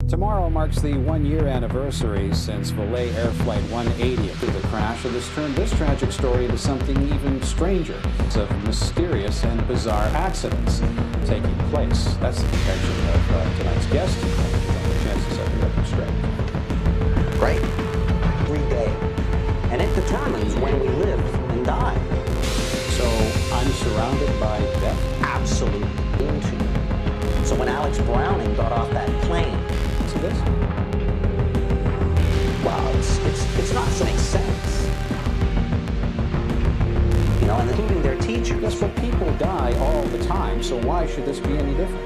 Tomorrow marks the one-year anniversary since Volare Air Flight 180. After the crash, it has turned this tragic story into something even stranger. It's of mysterious and bizarre accidents taking place. That's the contention of tonight's guest. Chances of getting it straight. Great. Every day. And it determines when we live and die. So I'm surrounded by death? Absolute into. So when Alex Browning got off that plane, To this? wow, it's not so makes sense. You know, and including their teachers. Yes, but people die all the time, so why should this be any different?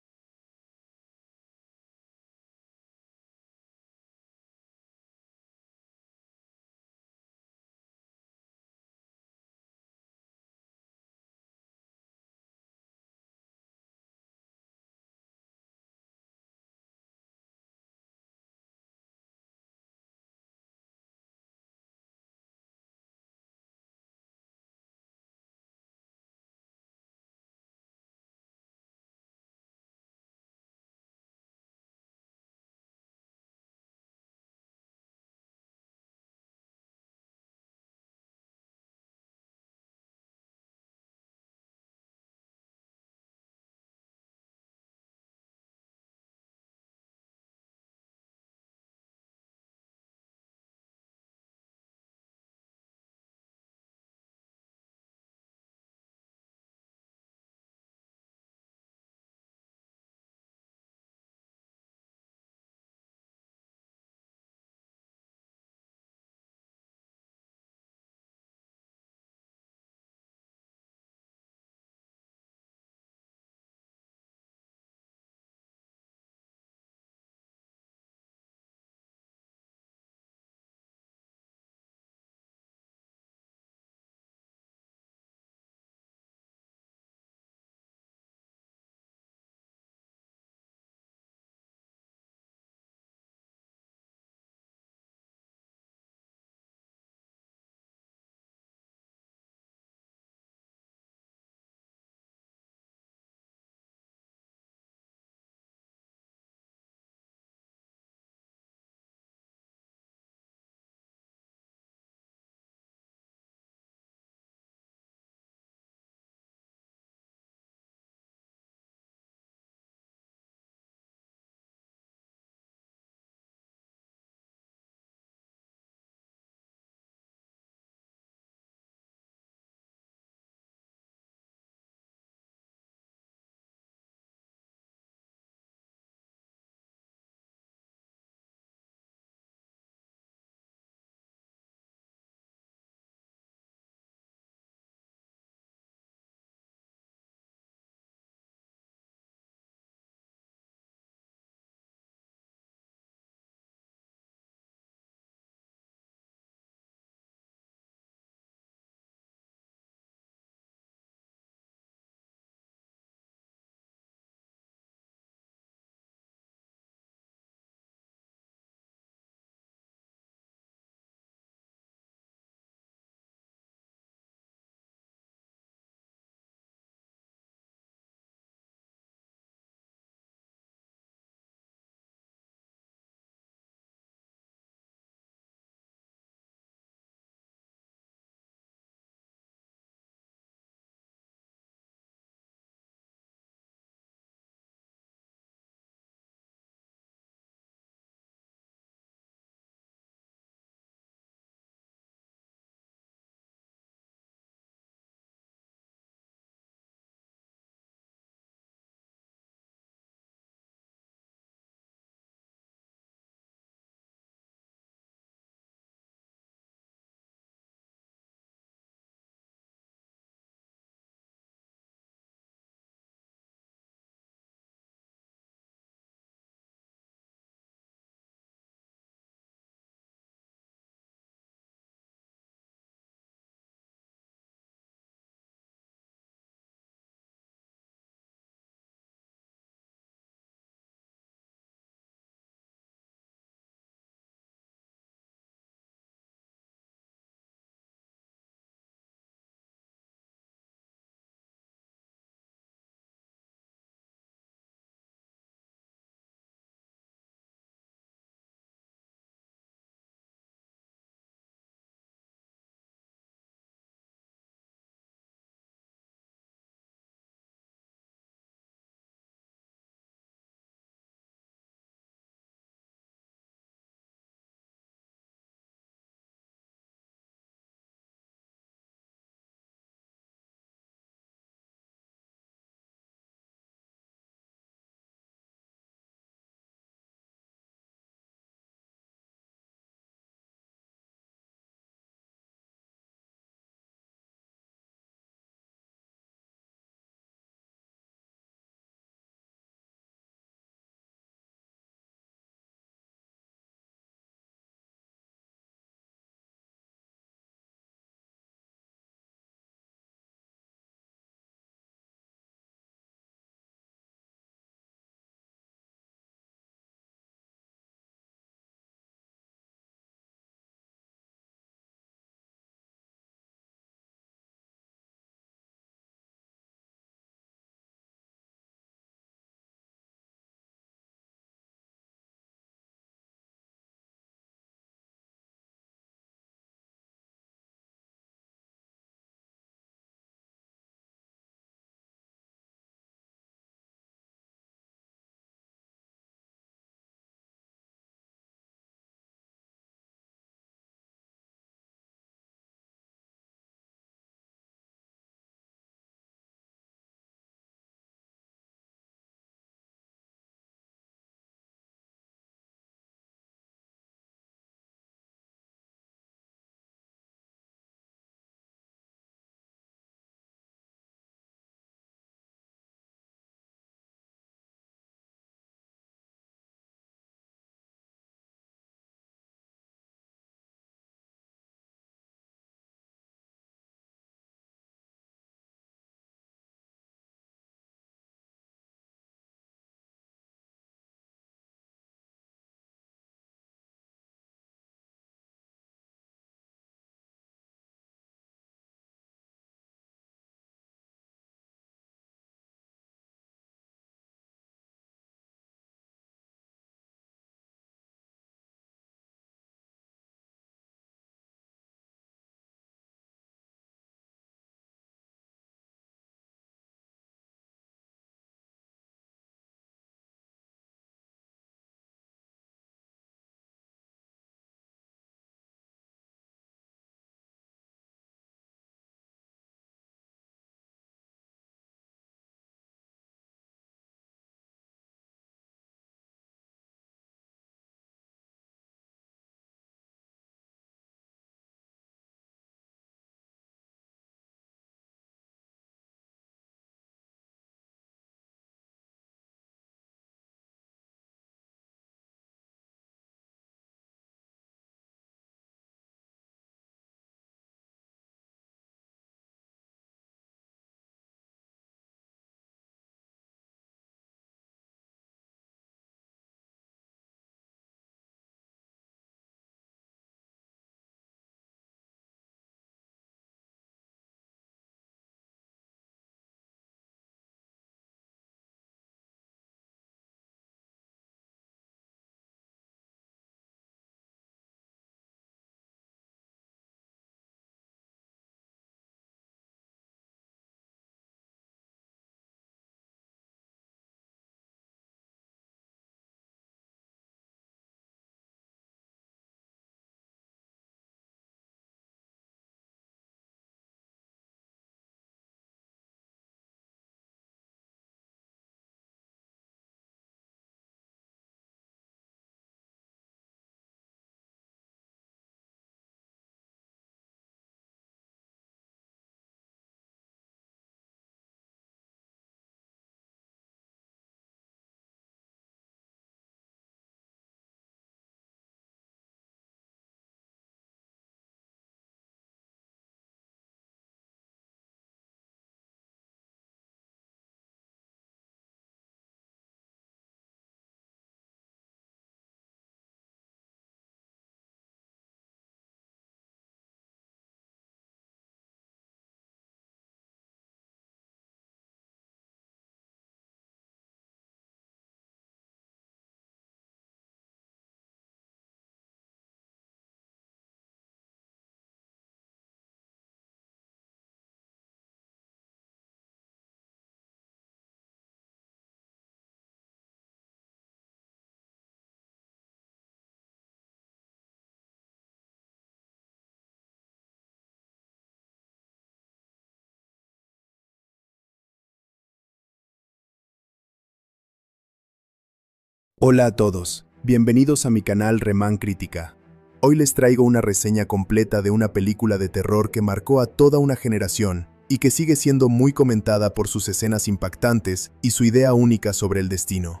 Hola a todos, bienvenidos a mi canal Remán Crítica. Hoy les traigo una reseña completa de una película de terror que marcó a toda una generación y que sigue siendo muy comentada por sus escenas impactantes y su idea única sobre el destino.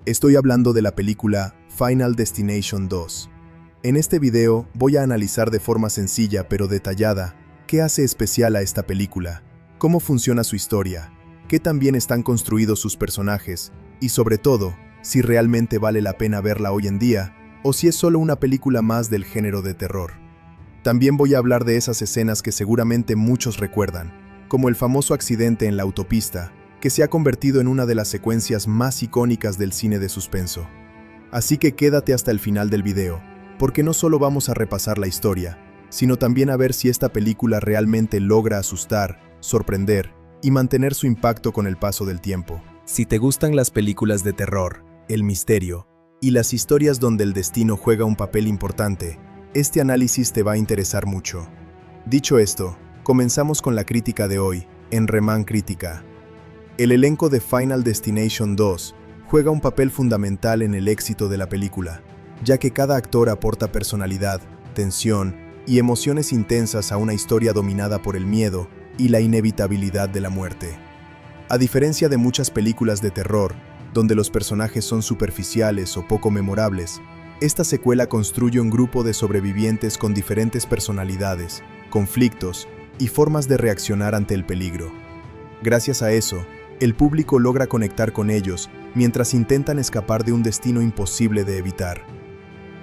Estoy hablando de la película Final Destination 2. En este video voy a analizar de forma sencilla pero detallada qué hace especial a esta película, cómo funciona su historia, qué tan bien están construidos sus personajes y sobre todo, si realmente vale la pena verla hoy en día o si es solo una película más del género de terror. También voy a hablar de esas escenas que seguramente muchos recuerdan, como el famoso accidente en la autopista, que se ha convertido en una de las secuencias más icónicas del cine de suspenso. Así que quédate hasta el final del video, porque no solo vamos a repasar la historia, sino también a ver si esta película realmente logra asustar, sorprender y mantener su impacto con el paso del tiempo. Si te gustan las películas de terror, el misterio y las historias donde el destino juega un papel importante, este análisis te va a interesar mucho. Dicho esto, comenzamos con la crítica de hoy, en Remán Crítica. El elenco de Final Destination 2 juega un papel fundamental en el éxito de la película, ya que cada actor aporta personalidad, tensión y emociones intensas a una historia dominada por el miedo y la inevitabilidad de la muerte. A diferencia de muchas películas de terror, donde los personajes son superficiales o poco memorables, esta secuela construye un grupo de sobrevivientes con diferentes personalidades, conflictos y formas de reaccionar ante el peligro. Gracias a eso, el público logra conectar con ellos mientras intentan escapar de un destino imposible de evitar.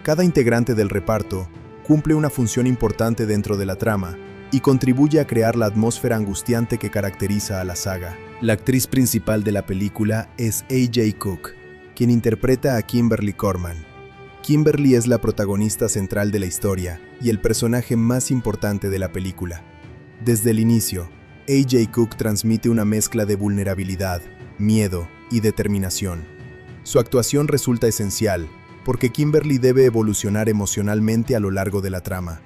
Cada integrante del reparto cumple una función importante dentro de la trama y contribuye a crear la atmósfera angustiante que caracteriza a la saga. La actriz principal de la película es A.J. Cook, quien interpreta a Kimberly Corman. Kimberly es la protagonista central de la historia y el personaje más importante de la película. Desde el inicio, A.J. Cook transmite una mezcla de vulnerabilidad, miedo y determinación. Su actuación resulta esencial, porque Kimberly debe evolucionar emocionalmente a lo largo de la trama.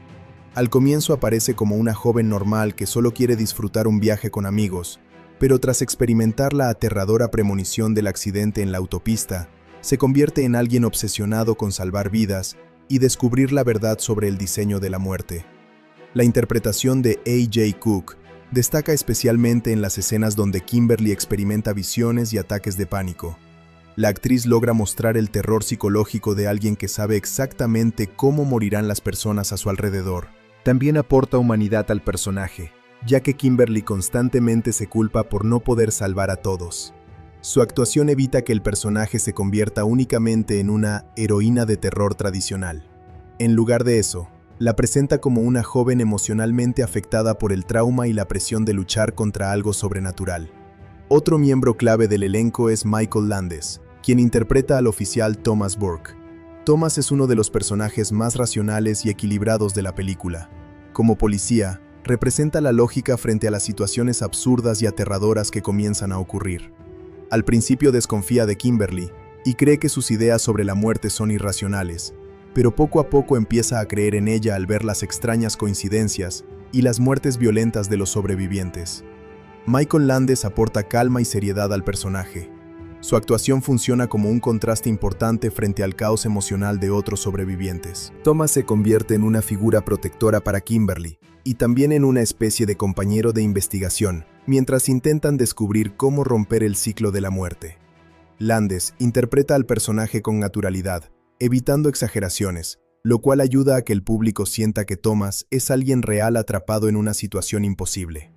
Al comienzo aparece como una joven normal que solo quiere disfrutar un viaje con amigos, pero tras experimentar la aterradora premonición del accidente en la autopista, se convierte en alguien obsesionado con salvar vidas y descubrir la verdad sobre el diseño de la muerte. La interpretación de A.J. Cook destaca especialmente en las escenas donde Kimberly experimenta visiones y ataques de pánico. La actriz logra mostrar el terror psicológico de alguien que sabe exactamente cómo morirán las personas a su alrededor. También aporta humanidad al personaje, ya que Kimberly constantemente se culpa por no poder salvar a todos. Su actuación evita que el personaje se convierta únicamente en una heroína de terror tradicional. En lugar de eso, la presenta como una joven emocionalmente afectada por el trauma y la presión de luchar contra algo sobrenatural. Otro miembro clave del elenco es Michael Landes, quien interpreta al oficial Thomas Burke. Thomas es uno de los personajes más racionales y equilibrados de la película. Como policía, representa la lógica frente a las situaciones absurdas y aterradoras que comienzan a ocurrir. Al principio desconfía de Kimberly y cree que sus ideas sobre la muerte son irracionales, pero poco a poco empieza a creer en ella al ver las extrañas coincidencias y las muertes violentas de los sobrevivientes. Michael Landes aporta calma y seriedad al personaje. Su actuación funciona como un contraste importante frente al caos emocional de otros sobrevivientes. Thomas se convierte en una figura protectora para Kimberly y también en una especie de compañero de investigación, mientras intentan descubrir cómo romper el ciclo de la muerte. Landes interpreta al personaje con naturalidad, evitando exageraciones, lo cual ayuda a que el público sienta que Thomas es alguien real atrapado en una situación imposible.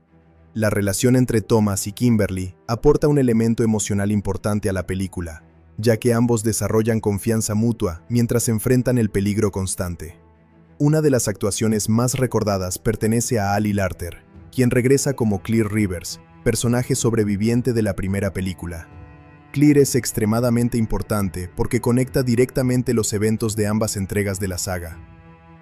La relación entre Thomas y Kimberly aporta un elemento emocional importante a la película, ya que ambos desarrollan confianza mutua mientras enfrentan el peligro constante. Una de las actuaciones más recordadas pertenece a Ali Larter, quien regresa como Clear Rivers, personaje sobreviviente de la primera película. Clear es extremadamente importante porque conecta directamente los eventos de ambas entregas de la saga.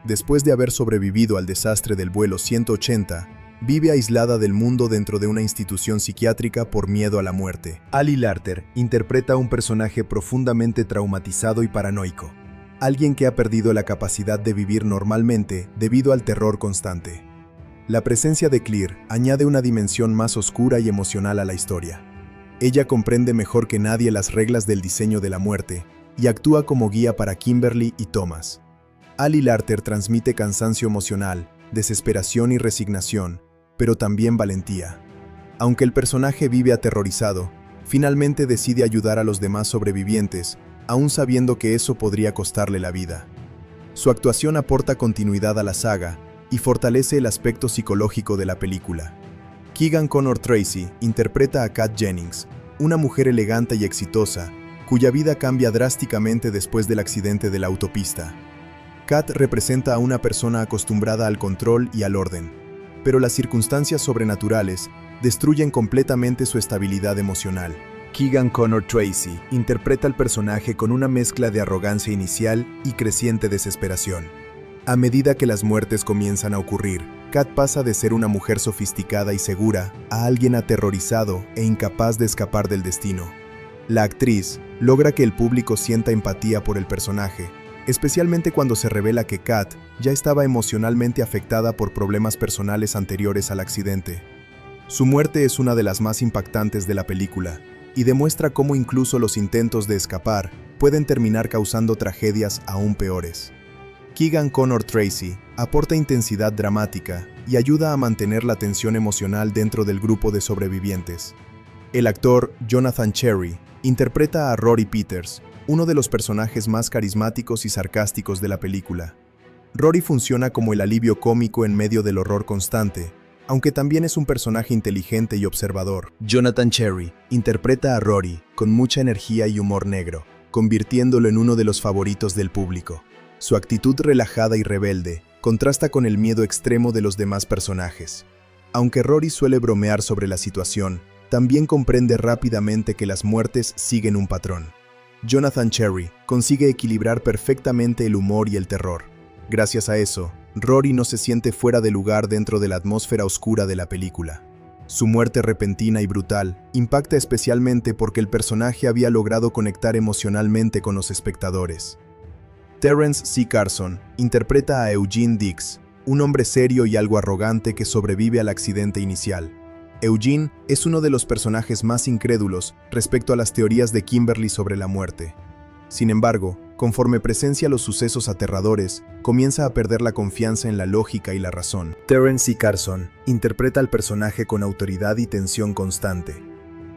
Después de haber sobrevivido al desastre del vuelo 180, vive aislada del mundo dentro de una institución psiquiátrica por miedo a la muerte. Ali Larter interpreta a un personaje profundamente traumatizado y paranoico, alguien que ha perdido la capacidad de vivir normalmente debido al terror constante. La presencia de Clear añade una dimensión más oscura y emocional a la historia. Ella comprende mejor que nadie las reglas del diseño de la muerte y actúa como guía para Kimberly y Thomas. Ali Larter transmite cansancio emocional, desesperación y resignación, pero también valentía. Aunque el personaje vive aterrorizado, finalmente decide ayudar a los demás sobrevivientes, aún sabiendo que eso podría costarle la vida. Su actuación aporta continuidad a la saga y fortalece el aspecto psicológico de la película. Keegan Connor Tracy interpreta a Kat Jennings, una mujer elegante y exitosa, cuya vida cambia drásticamente después del accidente de la autopista. Kat representa a una persona acostumbrada al control y al orden, pero las circunstancias sobrenaturales destruyen completamente su estabilidad emocional. Keegan Connor Tracy interpreta al personaje con una mezcla de arrogancia inicial y creciente desesperación. A medida que las muertes comienzan a ocurrir, Kat pasa de ser una mujer sofisticada y segura a alguien aterrorizado e incapaz de escapar del destino. La actriz logra que el público sienta empatía por el personaje, especialmente cuando se revela que Kat ya estaba emocionalmente afectada por problemas personales anteriores al accidente. Su muerte es una de las más impactantes de la película y demuestra cómo incluso los intentos de escapar pueden terminar causando tragedias aún peores. Keegan Connor Tracy aporta intensidad dramática y ayuda a mantener la tensión emocional dentro del grupo de sobrevivientes. El actor Jonathan Cherry interpreta a Rory Peters, uno de los personajes más carismáticos y sarcásticos de la película. Rory funciona como el alivio cómico en medio del horror constante, aunque también es un personaje inteligente y observador. Jonathan Cherry interpreta a Rory con mucha energía y humor negro, convirtiéndolo en uno de los favoritos del público. Su actitud relajada y rebelde contrasta con el miedo extremo de los demás personajes. Aunque Rory suele bromear sobre la situación, también comprende rápidamente que las muertes siguen un patrón. Jonathan Cherry consigue equilibrar perfectamente el humor y el terror. Gracias a eso, Rory no se siente fuera de lugar dentro de la atmósfera oscura de la película. Su muerte repentina y brutal impacta especialmente porque el personaje había logrado conectar emocionalmente con los espectadores. Terrence C. Carson interpreta a Eugene Dix, un hombre serio y algo arrogante que sobrevive al accidente inicial. Eugene es uno de los personajes más incrédulos respecto a las teorías de Kimberly sobre la muerte. Sin embargo, conforme presencia los sucesos aterradores, comienza a perder la confianza en la lógica y la razón. Terrence C. Carson interpreta al personaje con autoridad y tensión constante.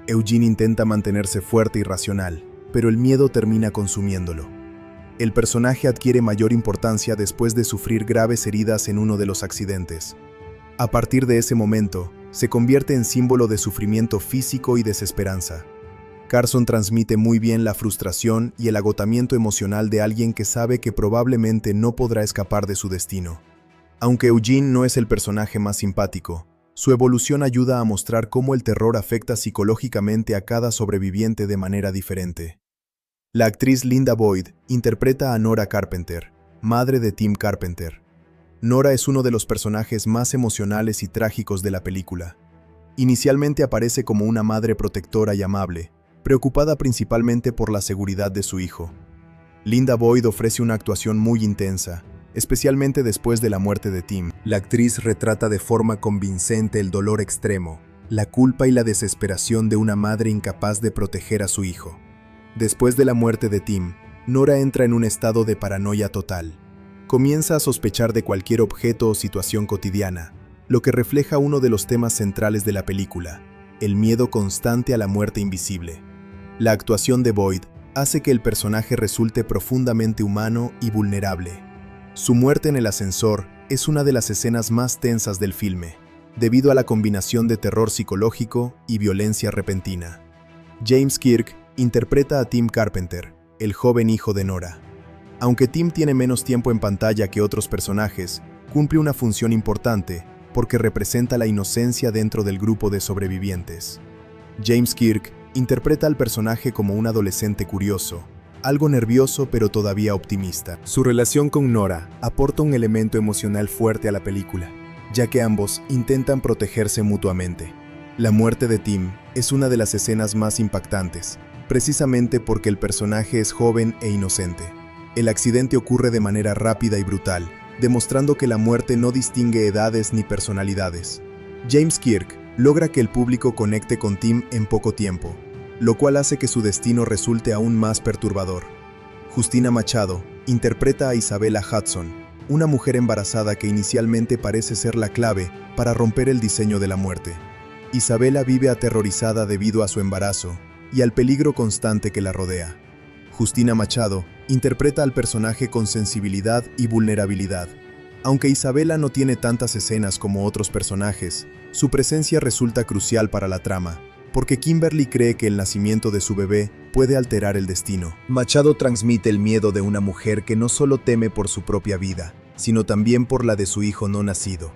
Eugene intenta mantenerse fuerte y racional, pero el miedo termina consumiéndolo. El personaje adquiere mayor importancia después de sufrir graves heridas en uno de los accidentes. A partir de ese momento, se convierte en símbolo de sufrimiento físico y desesperanza. Carson transmite muy bien la frustración y el agotamiento emocional de alguien que sabe que probablemente no podrá escapar de su destino. Aunque Eugene no es el personaje más simpático, su evolución ayuda a mostrar cómo el terror afecta psicológicamente a cada sobreviviente de manera diferente. La actriz Linda Boyd interpreta a Nora Carpenter, madre de Tim Carpenter. Nora es uno de los personajes más emocionales y trágicos de la película. Inicialmente aparece como una madre protectora y amable, preocupada principalmente por la seguridad de su hijo. Linda Boyd ofrece una actuación muy intensa, especialmente después de la muerte de Tim. La actriz retrata de forma convincente el dolor extremo, la culpa y la desesperación de una madre incapaz de proteger a su hijo. Después de la muerte de Tim, Nora entra en un estado de paranoia total. Comienza a sospechar de cualquier objeto o situación cotidiana, lo que refleja uno de los temas centrales de la película, el miedo constante a la muerte invisible. La actuación de Boyd hace que el personaje resulte profundamente humano y vulnerable. Su muerte en el ascensor es una de las escenas más tensas del filme, debido a la combinación de terror psicológico y violencia repentina. James Kirk interpreta a Tim Carpenter, el joven hijo de Nora. Aunque Tim tiene menos tiempo en pantalla que otros personajes, cumple una función importante porque representa la inocencia dentro del grupo de sobrevivientes. James Kirk interpreta al personaje como un adolescente curioso, algo nervioso pero todavía optimista. Su relación con Nora aporta un elemento emocional fuerte a la película, ya que ambos intentan protegerse mutuamente. La muerte de Tim es una de las escenas más impactantes, precisamente porque el personaje es joven e inocente. El accidente ocurre de manera rápida y brutal, demostrando que la muerte no distingue edades ni personalidades. James Kirk logra que el público conecte con Tim en poco tiempo, lo cual hace que su destino resulte aún más perturbador. Justina Machado interpreta a Isabella Hudson, una mujer embarazada que inicialmente parece ser la clave para romper el diseño de la muerte. Isabella vive aterrorizada debido a su embarazo y al peligro constante que la rodea. Justina Machado interpreta al personaje con sensibilidad y vulnerabilidad. Aunque Isabella no tiene tantas escenas como otros personajes, su presencia resulta crucial para la trama, porque Kimberly cree que el nacimiento de su bebé puede alterar el destino. Machado transmite el miedo de una mujer que no solo teme por su propia vida, sino también por la de su hijo no nacido.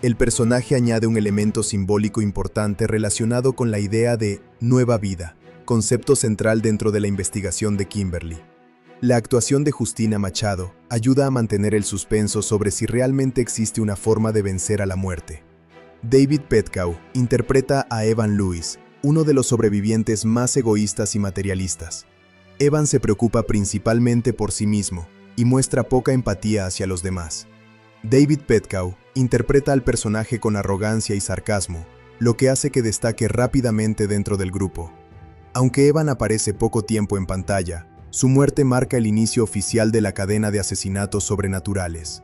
El personaje añade un elemento simbólico importante relacionado con la idea de nueva vida, concepto central dentro de la investigación de Kimberly. La actuación de Justina Machado ayuda a mantener el suspenso sobre si realmente existe una forma de vencer a la muerte. David Petkow interpreta a Evan Lewis, uno de los sobrevivientes más egoístas y materialistas. Evan se preocupa principalmente por sí mismo y muestra poca empatía hacia los demás. David Petkow interpreta al personaje con arrogancia y sarcasmo, lo que hace que destaque rápidamente dentro del grupo. Aunque Evan aparece poco tiempo en pantalla, su muerte marca el inicio oficial de la cadena de asesinatos sobrenaturales.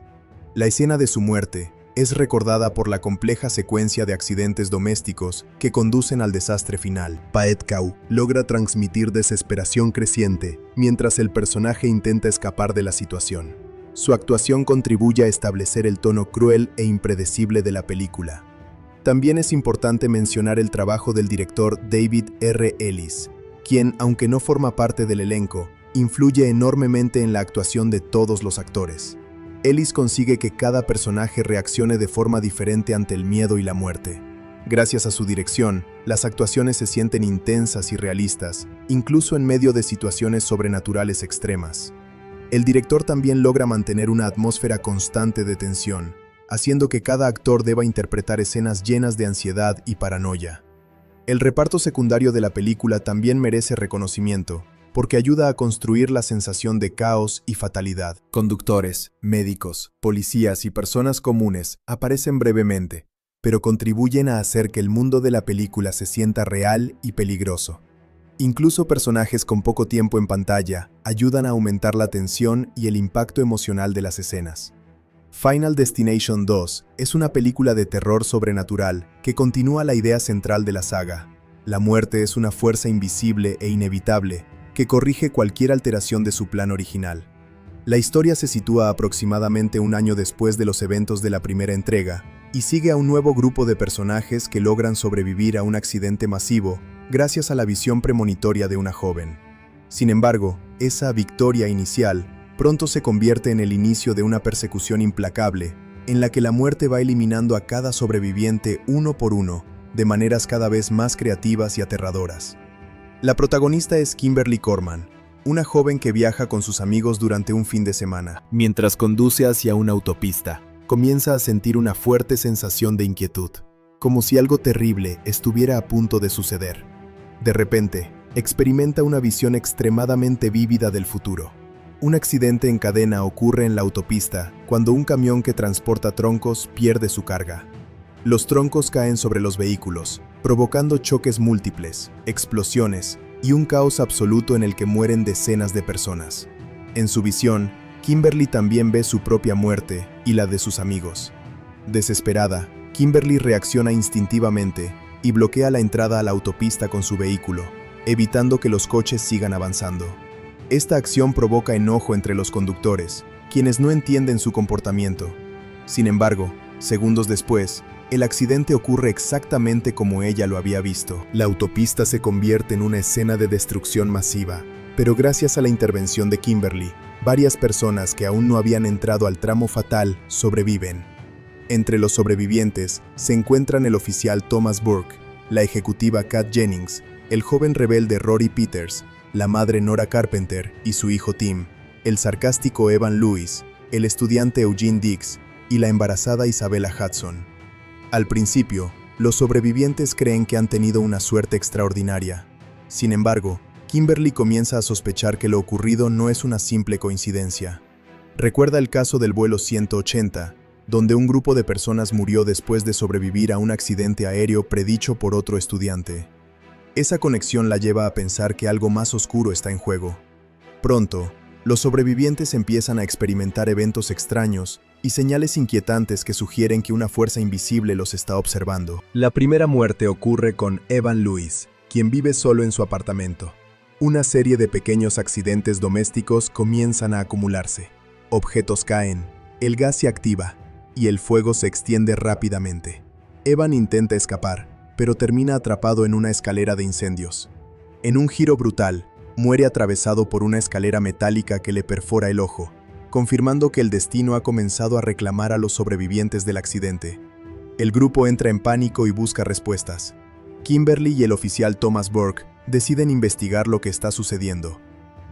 La escena de su muerte es recordada por la compleja secuencia de accidentes domésticos que conducen al desastre final. Petkow logra transmitir desesperación creciente mientras el personaje intenta escapar de la situación. Su actuación contribuye a establecer el tono cruel e impredecible de la película. También es importante mencionar el trabajo del director David R. Ellis, quien, aunque no forma parte del elenco, influye enormemente en la actuación de todos los actores. Ellis consigue que cada personaje reaccione de forma diferente ante el miedo y la muerte. Gracias a su dirección, las actuaciones se sienten intensas y realistas, incluso en medio de situaciones sobrenaturales extremas. El director también logra mantener una atmósfera constante de tensión, haciendo que cada actor deba interpretar escenas llenas de ansiedad y paranoia. El reparto secundario de la película también merece reconocimiento, porque ayuda a construir la sensación de caos y fatalidad. Conductores, médicos, policías y personas comunes aparecen brevemente, pero contribuyen a hacer que el mundo de la película se sienta real y peligroso. Incluso personajes con poco tiempo en pantalla ayudan a aumentar la tensión y el impacto emocional de las escenas. Final Destination 2 es una película de terror sobrenatural que continúa la idea central de la saga. La muerte es una fuerza invisible e inevitable que corrige cualquier alteración de su plan original. La historia se sitúa aproximadamente un año después de los eventos de la primera entrega y sigue a un nuevo grupo de personajes que logran sobrevivir a un accidente masivo gracias a la visión premonitoria de una joven. Sin embargo, esa victoria inicial pronto se convierte en el inicio de una persecución implacable en la que la muerte va eliminando a cada sobreviviente uno por uno, de maneras cada vez más creativas y aterradoras. La protagonista es Kimberly Corman, una joven que viaja con sus amigos durante un fin de semana. Mientras conduce hacia una autopista, comienza a sentir una fuerte sensación de inquietud, como si algo terrible estuviera a punto de suceder. De repente, experimenta una visión extremadamente vívida del futuro. Un accidente en cadena ocurre en la autopista cuando un camión que transporta troncos pierde su carga. Los troncos caen sobre los vehículos, provocando choques múltiples, explosiones y un caos absoluto en el que mueren decenas de personas. En su visión, Kimberly también ve su propia muerte y la de sus amigos. Desesperada, Kimberly reacciona instintivamente y bloquea la entrada a la autopista con su vehículo, evitando que los coches sigan avanzando. Esta acción provoca enojo entre los conductores, quienes no entienden su comportamiento. Sin embargo, segundos después, el accidente ocurre exactamente como ella lo había visto. La autopista se convierte en una escena de destrucción masiva, pero gracias a la intervención de Kimberly, varias personas que aún no habían entrado al tramo fatal sobreviven. Entre los sobrevivientes se encuentran el oficial Thomas Burke, la ejecutiva Kat Jennings, el joven rebelde Rory Peters, la madre Nora Carpenter y su hijo Tim, el sarcástico Evan Lewis, el estudiante Eugene Dix y la embarazada Isabella Hudson. Al principio, los sobrevivientes creen que han tenido una suerte extraordinaria. Sin embargo, Kimberly comienza a sospechar que lo ocurrido no es una simple coincidencia. Recuerda el caso del vuelo 180, donde un grupo de personas murió después de sobrevivir a un accidente aéreo predicho por otro estudiante. Esa conexión la lleva a pensar que algo más oscuro está en juego. Pronto, Los sobrevivientes empiezan a experimentar eventos extraños y señales inquietantes que sugieren que una fuerza invisible los está observando. La primera muerte ocurre con Evan Lewis, quien vive solo en su apartamento. Una serie de pequeños accidentes domésticos comienzan a acumularse. Objetos caen, el gas se activa y el fuego se extiende rápidamente. Evan intenta escapar, pero termina atrapado en una escalera de incendios. En un giro brutal, muere atravesado por una escalera metálica que le perfora el ojo, confirmando que el destino ha comenzado a reclamar a los sobrevivientes del accidente. El grupo entra en pánico y busca respuestas. Kimberly y el oficial Thomas Burke deciden investigar lo que está sucediendo.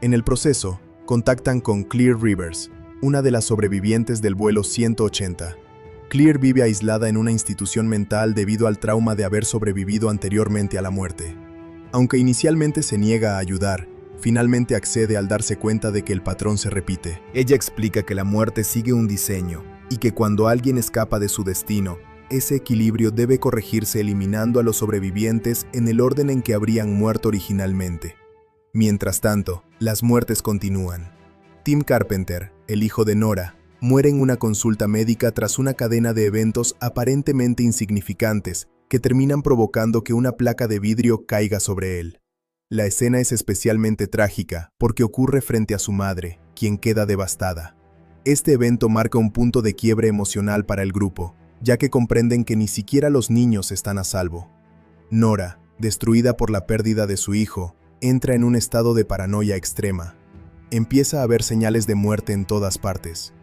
En el proceso, contactan con Claire Rivers, una de las sobrevivientes del vuelo 180. Claire vive aislada en una institución mental debido al trauma de haber sobrevivido anteriormente a la muerte. Aunque inicialmente se niega a ayudar, finalmente accede al darse cuenta de que el patrón se repite. Ella explica que la muerte sigue un diseño y que cuando alguien escapa de su destino, ese equilibrio debe corregirse eliminando a los sobrevivientes en el orden en que habrían muerto originalmente. Mientras tanto, las muertes continúan. Tim Carpenter, el hijo de Nora, muere en una consulta médica tras una cadena de eventos aparentemente insignificantes que terminan provocando que una placa de vidrio caiga sobre él. La escena es especialmente trágica porque ocurre frente a su madre, quien queda devastada. Este evento marca un punto de quiebre emocional para el grupo, ya que comprenden que ni siquiera los niños están a salvo. Nora, destruida por la pérdida de su hijo, entra en un estado de paranoia extrema. Empieza a ver señales de muerte en todas partes.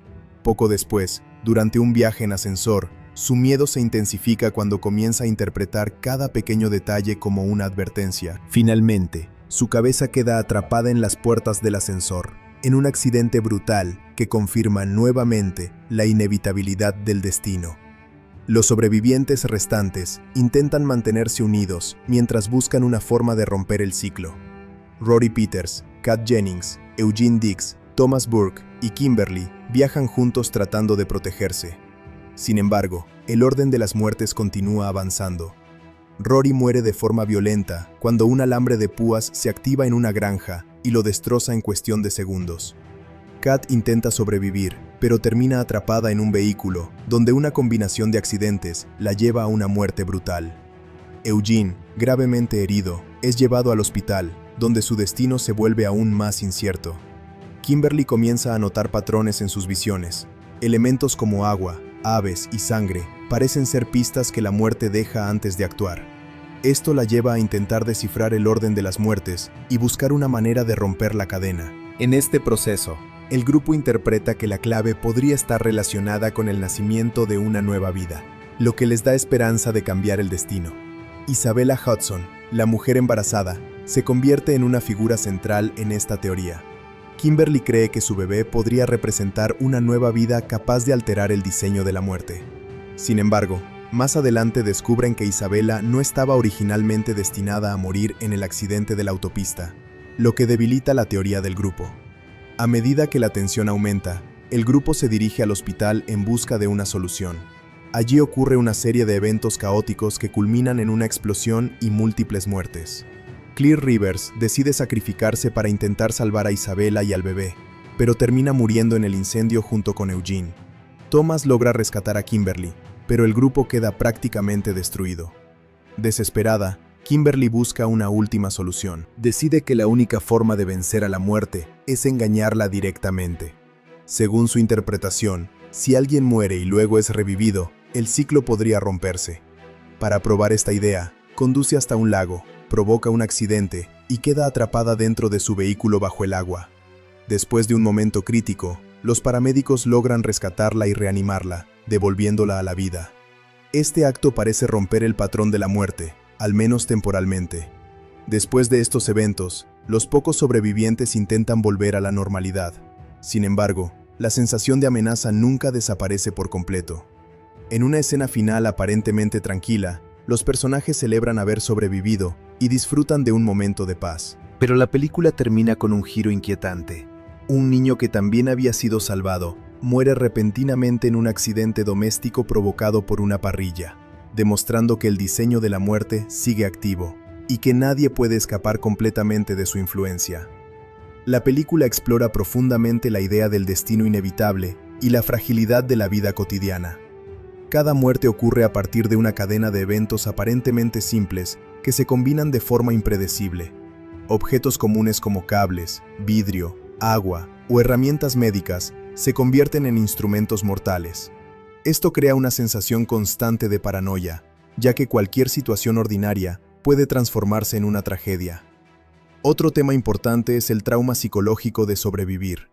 Poco después, durante un viaje en ascensor, su miedo se intensifica cuando comienza a interpretar cada pequeño detalle como una advertencia. Finalmente, su cabeza queda atrapada en las puertas del ascensor, en un accidente brutal que confirma nuevamente la inevitabilidad del destino. Los sobrevivientes restantes intentan mantenerse unidos mientras buscan una forma de romper el ciclo. Rory Peters, Kat Jennings, Eugene Dix, Thomas Burke y Kimberly viajan juntos tratando de protegerse. Sin embargo, el orden de las muertes continúa avanzando. Rory muere de forma violenta cuando un alambre de púas se activa en una granja y lo destroza en cuestión de segundos. Kat intenta sobrevivir, pero termina atrapada en un vehículo, donde una combinación de accidentes la lleva a una muerte brutal. Eugene, gravemente herido, es llevado al hospital, donde su destino se vuelve aún más incierto. Kimberly comienza a notar patrones en sus visiones. Elementos como agua, aves y sangre parecen ser pistas que la muerte deja antes de actuar. Esto la lleva a intentar descifrar el orden de las muertes y buscar una manera de romper la cadena. En este proceso, el grupo interpreta que la clave podría estar relacionada con el nacimiento de una nueva vida, lo que les da esperanza de cambiar el destino. Isabella Hudson, la mujer embarazada, se convierte en una figura central en esta teoría. Kimberly cree que su bebé podría representar una nueva vida capaz de alterar el diseño de la muerte. Sin embargo, más adelante descubren que Isabella no estaba originalmente destinada a morir en el accidente de la autopista, lo que debilita la teoría del grupo. A medida que la tensión aumenta, el grupo se dirige al hospital en busca de una solución. Allí ocurre una serie de eventos caóticos que culminan en una explosión y múltiples muertes. Claire Rivers decide sacrificarse para intentar salvar a Isabella y al bebé, pero termina muriendo en el incendio junto con Eugene. Thomas logra rescatar a Kimberly, pero el grupo queda prácticamente destruido. Desesperada, Kimberly busca una última solución. Decide que la única forma de vencer a la muerte es engañarla directamente. Según su interpretación, si alguien muere y luego es revivido, el ciclo podría romperse. Para probar esta idea, conduce hasta un lago, provoca un accidente y queda atrapada dentro de su vehículo bajo el agua. Después de un momento crítico, los paramédicos logran rescatarla y reanimarla, devolviéndola a la vida. Este acto parece romper el patrón de la muerte, al menos temporalmente. Después de estos eventos, los pocos sobrevivientes intentan volver a la normalidad. Sin embargo, la sensación de amenaza nunca desaparece por completo. En una escena final aparentemente tranquila, los personajes celebran haber sobrevivido y disfrutan de un momento de paz. Pero la película termina con un giro inquietante. Un niño que también había sido salvado muere repentinamente en un accidente doméstico provocado por una parrilla, demostrando que el diseño de la muerte sigue activo y que nadie puede escapar completamente de su influencia. La película explora profundamente la idea del destino inevitable y la fragilidad de la vida cotidiana. Cada muerte ocurre a partir de una cadena de eventos aparentemente simples que se combinan de forma impredecible. Objetos comunes como cables, vidrio, agua o herramientas médicas se convierten en instrumentos mortales. Esto crea una sensación constante de paranoia, ya que cualquier situación ordinaria puede transformarse en una tragedia. Otro tema importante es el trauma psicológico de sobrevivir.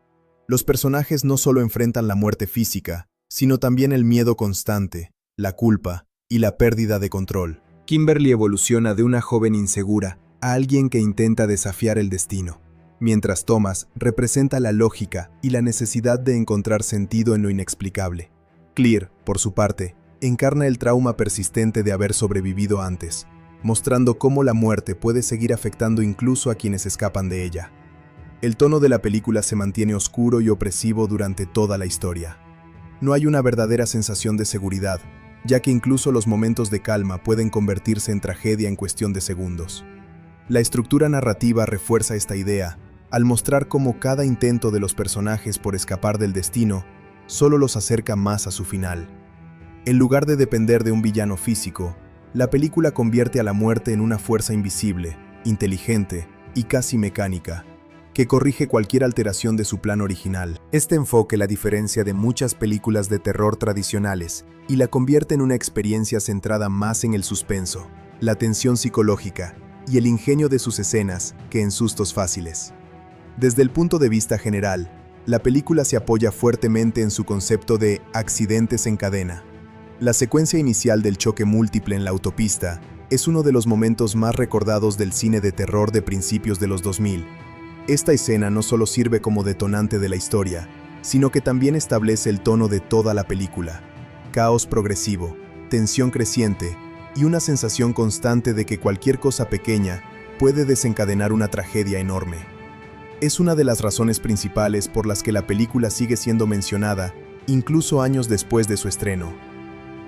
Los personajes no solo enfrentan la muerte física, sino también el miedo constante, la culpa y la pérdida de control. Kimberly evoluciona de una joven insegura a alguien que intenta desafiar el destino, mientras Thomas representa la lógica y la necesidad de encontrar sentido en lo inexplicable. Clear, por su parte, encarna el trauma persistente de haber sobrevivido antes, mostrando cómo la muerte puede seguir afectando incluso a quienes escapan de ella. El tono de la película se mantiene oscuro y opresivo durante toda la historia. No hay una verdadera sensación de seguridad, ya que incluso los momentos de calma pueden convertirse en tragedia en cuestión de segundos. La estructura narrativa refuerza esta idea, al mostrar cómo cada intento de los personajes por escapar del destino solo los acerca más a su final. En lugar de depender de un villano físico, la película convierte a la muerte en una fuerza invisible, inteligente y casi mecánica, que corrige cualquier alteración de su plan original. Este enfoque la diferencia de muchas películas de terror tradicionales y la convierte en una experiencia centrada más en el suspenso, la tensión psicológica y el ingenio de sus escenas que en sustos fáciles. Desde el punto de vista general, la película se apoya fuertemente en su concepto de accidentes en cadena. La secuencia inicial del choque múltiple en la autopista es uno de los momentos más recordados del cine de terror de principios de los 2000. Esta escena no solo sirve como detonante de la historia, sino que también establece el tono de toda la película. Caos progresivo, tensión creciente y una sensación constante de que cualquier cosa pequeña puede desencadenar una tragedia enorme. Es una de las razones principales por las que la película sigue siendo mencionada, incluso años después de su estreno.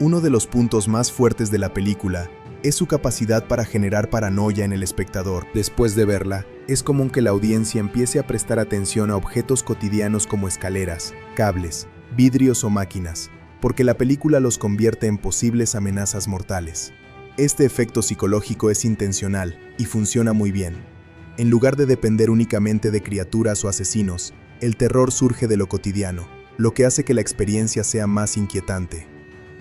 Uno de los puntos más fuertes de la película es su capacidad para generar paranoia en el espectador. Después de verla, es común que la audiencia empiece a prestar atención a objetos cotidianos como escaleras, cables, vidrios o máquinas, porque la película los convierte en posibles amenazas mortales. Este efecto psicológico es intencional y funciona muy bien. En lugar de depender únicamente de criaturas o asesinos, el terror surge de lo cotidiano, lo que hace que la experiencia sea más inquietante.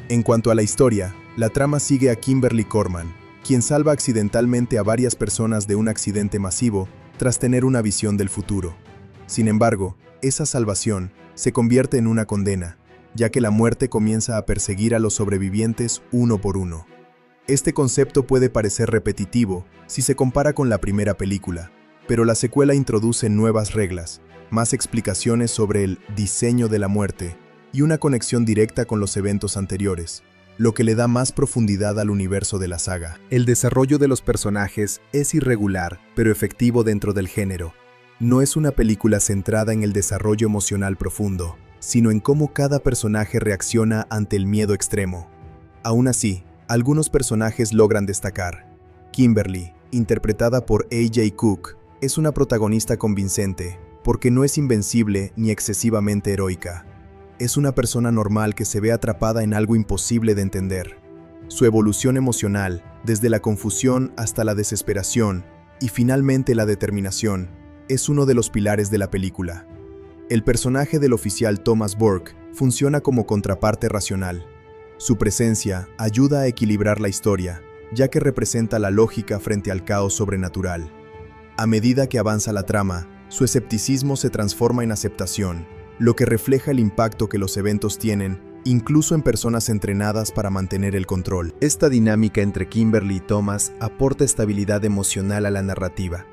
En cuanto a la historia, la trama sigue a Kimberly Corman, quien salva accidentalmente a varias personas de un accidente masivo tras tener una visión del futuro. Sin embargo, esa salvación se convierte en una condena, ya que la muerte comienza a perseguir a los sobrevivientes uno por uno. Este concepto puede parecer repetitivo si se compara con la primera película, pero la secuela introduce nuevas reglas, más explicaciones sobre el diseño de la muerte y una conexión directa con los eventos anteriores, lo que le da más profundidad al universo de la saga. El desarrollo de los personajes es irregular, pero efectivo dentro del género. No es una película centrada en el desarrollo emocional profundo, sino en cómo cada personaje reacciona ante el miedo extremo. Aún así, algunos personajes logran destacar. Kimberly, interpretada por A.J. Cook, es una protagonista convincente, porque no es invencible ni excesivamente heroica. Es una persona normal que se ve atrapada en algo imposible de entender. Su evolución emocional, desde la confusión hasta la desesperación y finalmente la determinación, es uno de los pilares de la película. El personaje del oficial Thomas Burke funciona como contraparte racional. Su presencia ayuda a equilibrar la historia, ya que representa la lógica frente al caos sobrenatural. A medida que avanza la trama, su escepticismo se transforma en aceptación, lo que refleja el impacto que los eventos tienen, incluso en personas entrenadas para mantener el control. Esta dinámica entre Kimberly y Thomas aporta estabilidad emocional a la narrativa.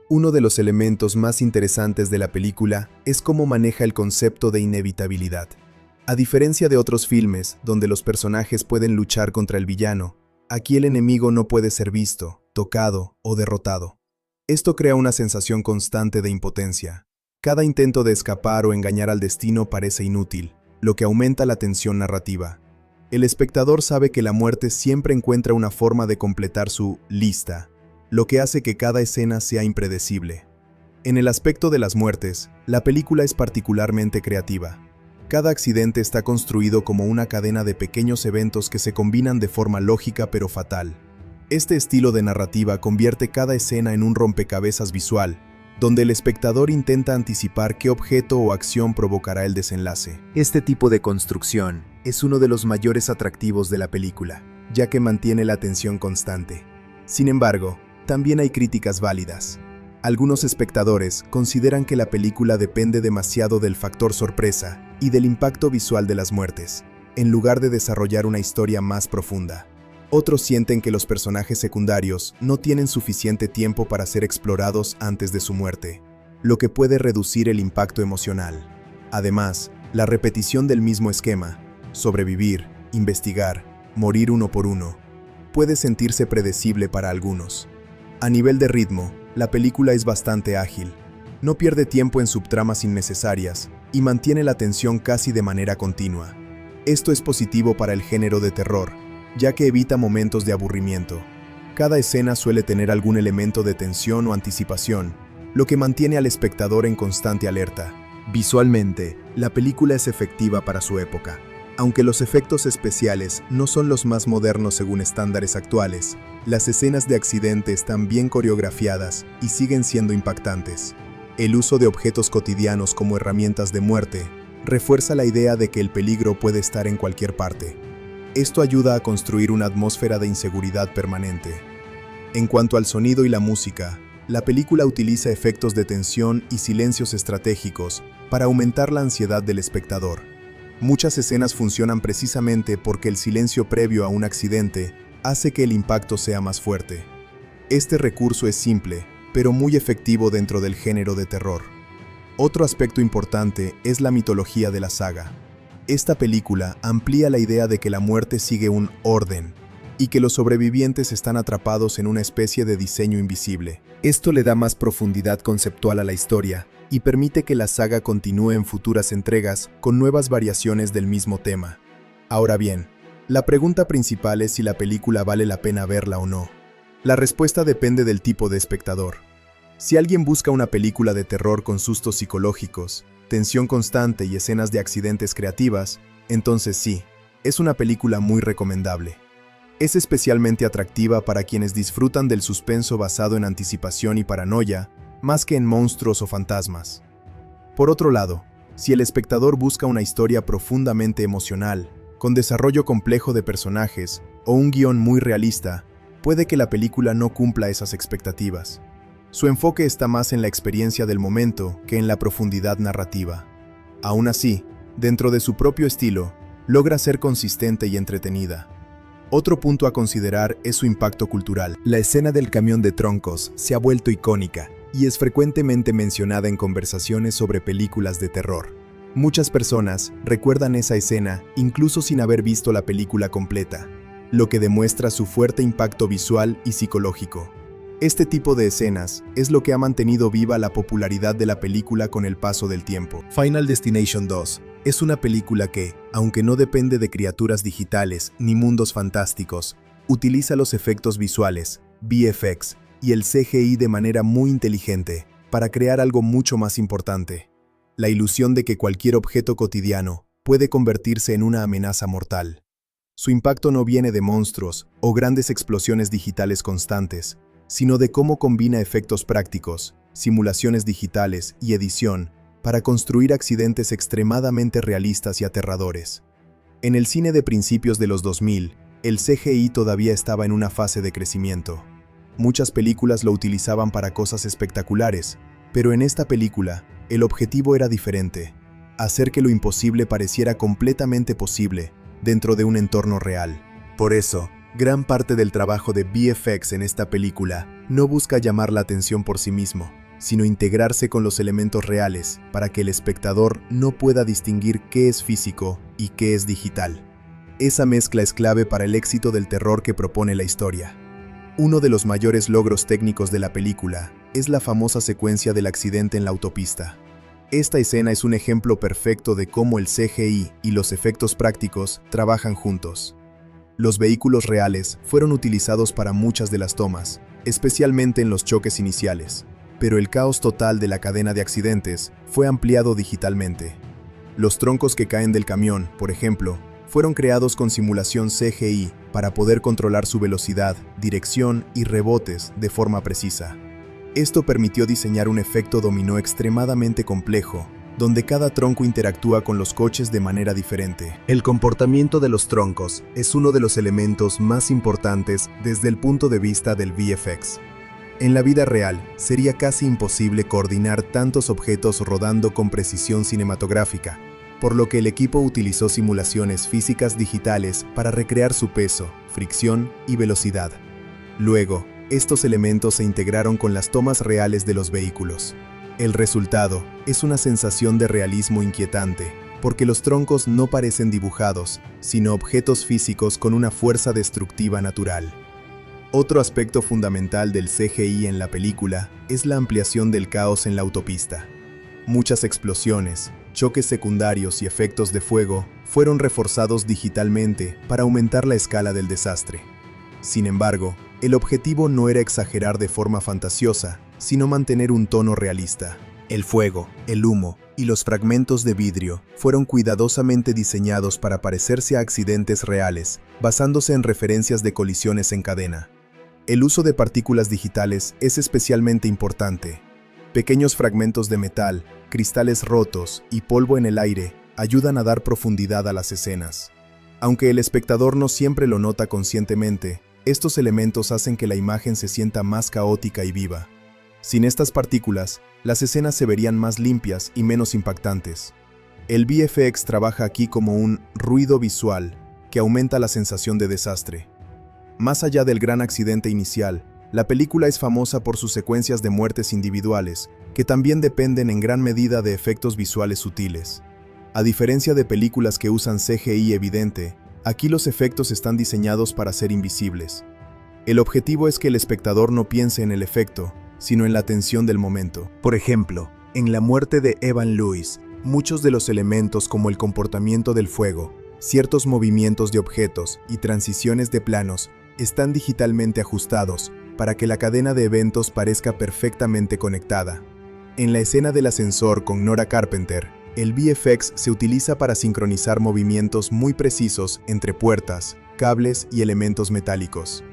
Uno de los elementos más interesantes de la película es cómo maneja el concepto de inevitabilidad. A diferencia de otros filmes, donde los personajes pueden luchar contra el villano, aquí el enemigo no puede ser visto, tocado o derrotado. Esto crea una sensación constante de impotencia. Cada intento de escapar o engañar al destino parece inútil, lo que aumenta la tensión narrativa. El espectador sabe que la muerte siempre encuentra una forma de completar su lista, lo que hace que cada escena sea impredecible. En el aspecto de las muertes, la película es particularmente creativa. Cada accidente está construido como una cadena de pequeños eventos que se combinan de forma lógica pero fatal. Este estilo de narrativa convierte cada escena en un rompecabezas visual, donde el espectador intenta anticipar qué objeto o acción provocará el desenlace. Este tipo de construcción es uno de los mayores atractivos de la película, ya que mantiene la atención constante. Sin embargo, también hay críticas válidas. Algunos espectadores consideran que la película depende demasiado del factor sorpresa y del impacto visual de las muertes, en lugar de desarrollar una historia más profunda. Otros sienten que los personajes secundarios no tienen suficiente tiempo para ser explorados antes de su muerte, lo que puede reducir el impacto emocional. Además, la repetición del mismo esquema, sobrevivir, investigar, morir uno por uno, puede sentirse predecible para algunos. A nivel de ritmo, la película es bastante ágil, no pierde tiempo en subtramas innecesarias y mantiene la tensión casi de manera continua. Esto es positivo para el género de terror, ya que evita momentos de aburrimiento. Cada escena suele tener algún elemento de tensión o anticipación, lo que mantiene al espectador en constante alerta. Visualmente, la película es efectiva para su época. Aunque los efectos especiales no son los más modernos según estándares actuales, las escenas de accidente están bien coreografiadas y siguen siendo impactantes. El uso de objetos cotidianos como herramientas de muerte refuerza la idea de que el peligro puede estar en cualquier parte. Esto ayuda a construir una atmósfera de inseguridad permanente. En cuanto al sonido y la música, la película utiliza efectos de tensión y silencios estratégicos para aumentar la ansiedad del espectador. Muchas escenas funcionan precisamente porque el silencio previo a un accidente hace que el impacto sea más fuerte. Este recurso es simple, pero muy efectivo dentro del género de terror. Otro aspecto importante es la mitología de la saga. Esta película amplía la idea de que la muerte sigue un orden y que los sobrevivientes están atrapados en una especie de diseño invisible. Esto le da más profundidad conceptual a la historia y permite que la saga continúe en futuras entregas con nuevas variaciones del mismo tema. Ahora bien, la pregunta principal es si la película vale la pena verla o no. La respuesta depende del tipo de espectador. Si alguien busca una película de terror con sustos psicológicos, tensión constante y escenas de accidentes creativas, entonces sí, es una película muy recomendable. Es especialmente atractiva para quienes disfrutan del suspenso basado en anticipación y paranoia, más que en monstruos o fantasmas. Por otro lado, si el espectador busca una historia profundamente emocional, con desarrollo complejo de personajes o un guión muy realista, puede que la película no cumpla esas expectativas. Su enfoque está más en la experiencia del momento que en la profundidad narrativa. Aún así, dentro de su propio estilo, logra ser consistente y entretenida. Otro punto a considerar es su impacto cultural. La escena del camión de troncos se ha vuelto icónica y es frecuentemente mencionada en conversaciones sobre películas de terror. Muchas personas recuerdan esa escena incluso sin haber visto la película completa, lo que demuestra su fuerte impacto visual y psicológico. Este tipo de escenas es lo que ha mantenido viva la popularidad de la película con el paso del tiempo. Final Destination 2 es una película que, aunque no depende de criaturas digitales ni mundos fantásticos, utiliza los efectos visuales, VFX, y el CGI de manera muy inteligente para crear algo mucho más importante: la ilusión de que cualquier objeto cotidiano puede convertirse en una amenaza mortal. Su impacto no viene de monstruos o grandes explosiones digitales constantes, sino de cómo combina efectos prácticos, simulaciones digitales y edición para construir accidentes extremadamente realistas y aterradores. En el cine de principios de los 2000, el CGI todavía estaba en una fase de crecimiento. Muchas películas lo utilizaban para cosas espectaculares, pero en esta película, el objetivo era diferente: hacer que lo imposible pareciera completamente posible dentro de un entorno real. Por eso, gran parte del trabajo de VFX en esta película no busca llamar la atención por sí mismo, sino integrarse con los elementos reales para que el espectador no pueda distinguir qué es físico y qué es digital. Esa mezcla es clave para el éxito del terror que propone la historia. Uno de los mayores logros técnicos de la película es la famosa secuencia del accidente en la autopista. Esta escena es un ejemplo perfecto de cómo el CGI y los efectos prácticos trabajan juntos. Los vehículos reales fueron utilizados para muchas de las tomas, especialmente en los choques iniciales. pero el caos total de la cadena de accidentes fue ampliado digitalmente. Los troncos que caen del camión, por ejemplo, fueron creados con simulación CGI para poder controlar su velocidad, dirección y rebotes de forma precisa. Esto permitió diseñar un efecto dominó extremadamente complejo, donde cada tronco interactúa con los coches de manera diferente. El comportamiento de los troncos es uno de los elementos más importantes desde el punto de vista del VFX. En la vida real, sería casi imposible coordinar tantos objetos rodando con precisión cinematográfica, por lo que el equipo utilizó simulaciones físicas digitales para recrear su peso, fricción y velocidad. Luego, estos elementos se integraron con las tomas reales de los vehículos. El resultado es una sensación de realismo inquietante, porque los troncos no parecen dibujados, sino objetos físicos con una fuerza destructiva natural. Otro aspecto fundamental del CGI en la película es la ampliación del caos en la autopista. Muchas explosiones, choques secundarios y efectos de fuego fueron reforzados digitalmente para aumentar la escala del desastre. Sin embargo, el objetivo no era exagerar de forma fantasiosa, sino mantener un tono realista. El fuego, el humo y los fragmentos de vidrio fueron cuidadosamente diseñados para parecerse a accidentes reales, basándose en referencias de colisiones en cadena. El uso de partículas digitales es especialmente importante. Pequeños fragmentos de metal, cristales rotos y polvo en el aire ayudan a dar profundidad a las escenas. Aunque el espectador no siempre lo nota conscientemente, estos elementos hacen que la imagen se sienta más caótica y viva. Sin estas partículas, las escenas se verían más limpias y menos impactantes. El VFX trabaja aquí como un ruido visual que aumenta la sensación de desastre. Más allá del gran accidente inicial, la película es famosa por sus secuencias de muertes individuales, que también dependen en gran medida de efectos visuales sutiles. A diferencia de películas que usan CGI evidente, aquí los efectos están diseñados para ser invisibles. El objetivo es que el espectador no piense en el efecto, sino en la tensión del momento. Por ejemplo, en la muerte de Evan Lewis, muchos de los elementos como el comportamiento del fuego, ciertos movimientos de objetos y transiciones de planos están digitalmente ajustados para que la cadena de eventos parezca perfectamente conectada. En la escena del ascensor con Nora Carpenter, el VFX se utiliza para sincronizar movimientos muy precisos entre puertas, cables y elementos metálicos.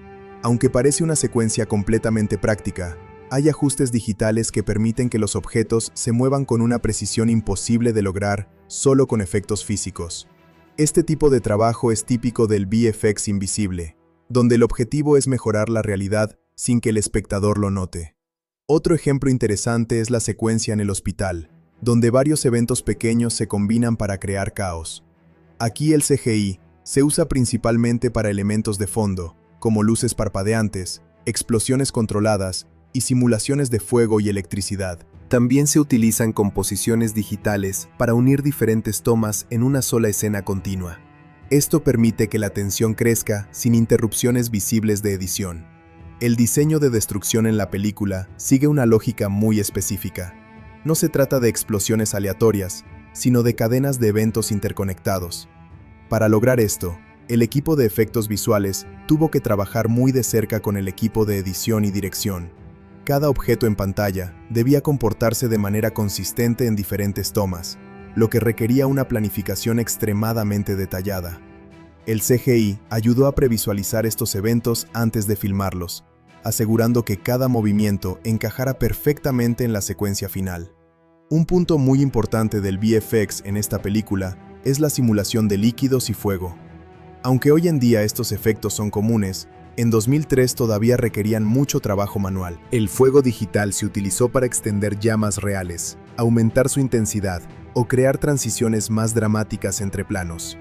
Aunque parece una secuencia completamente práctica, hay ajustes digitales que permiten que los objetos se muevan con una precisión imposible de lograr solo con efectos físicos. Este tipo de trabajo es típico del VFX invisible, donde el objetivo es mejorar la realidad sin que el espectador lo note. Otro ejemplo interesante es la secuencia en el hospital, donde varios eventos pequeños se combinan para crear caos. Aquí el CGI se usa principalmente para elementos de fondo, como luces parpadeantes, explosiones controladas y simulaciones de fuego y electricidad. También se utilizan composiciones digitales para unir diferentes tomas en una sola escena continua. Esto permite que la tensión crezca sin interrupciones visibles de edición. El diseño de destrucción en la película sigue una lógica muy específica. No se trata de explosiones aleatorias, sino de cadenas de eventos interconectados. Para lograr esto, el equipo de efectos visuales tuvo que trabajar muy de cerca con el equipo de edición y dirección. Cada objeto en pantalla debía comportarse de manera consistente en diferentes tomas, lo que requería una planificación extremadamente detallada. El CGI ayudó a previsualizar estos eventos antes de filmarlos, asegurando que cada movimiento encajara perfectamente en la secuencia final. Un punto muy importante del VFX en esta película es la simulación de líquidos y fuego. Aunque hoy en día estos efectos son comunes, en 2003 todavía requerían mucho trabajo manual. El fuego digital se utilizó para extender llamas reales, aumentar su intensidad o crear transiciones más dramáticas entre planos.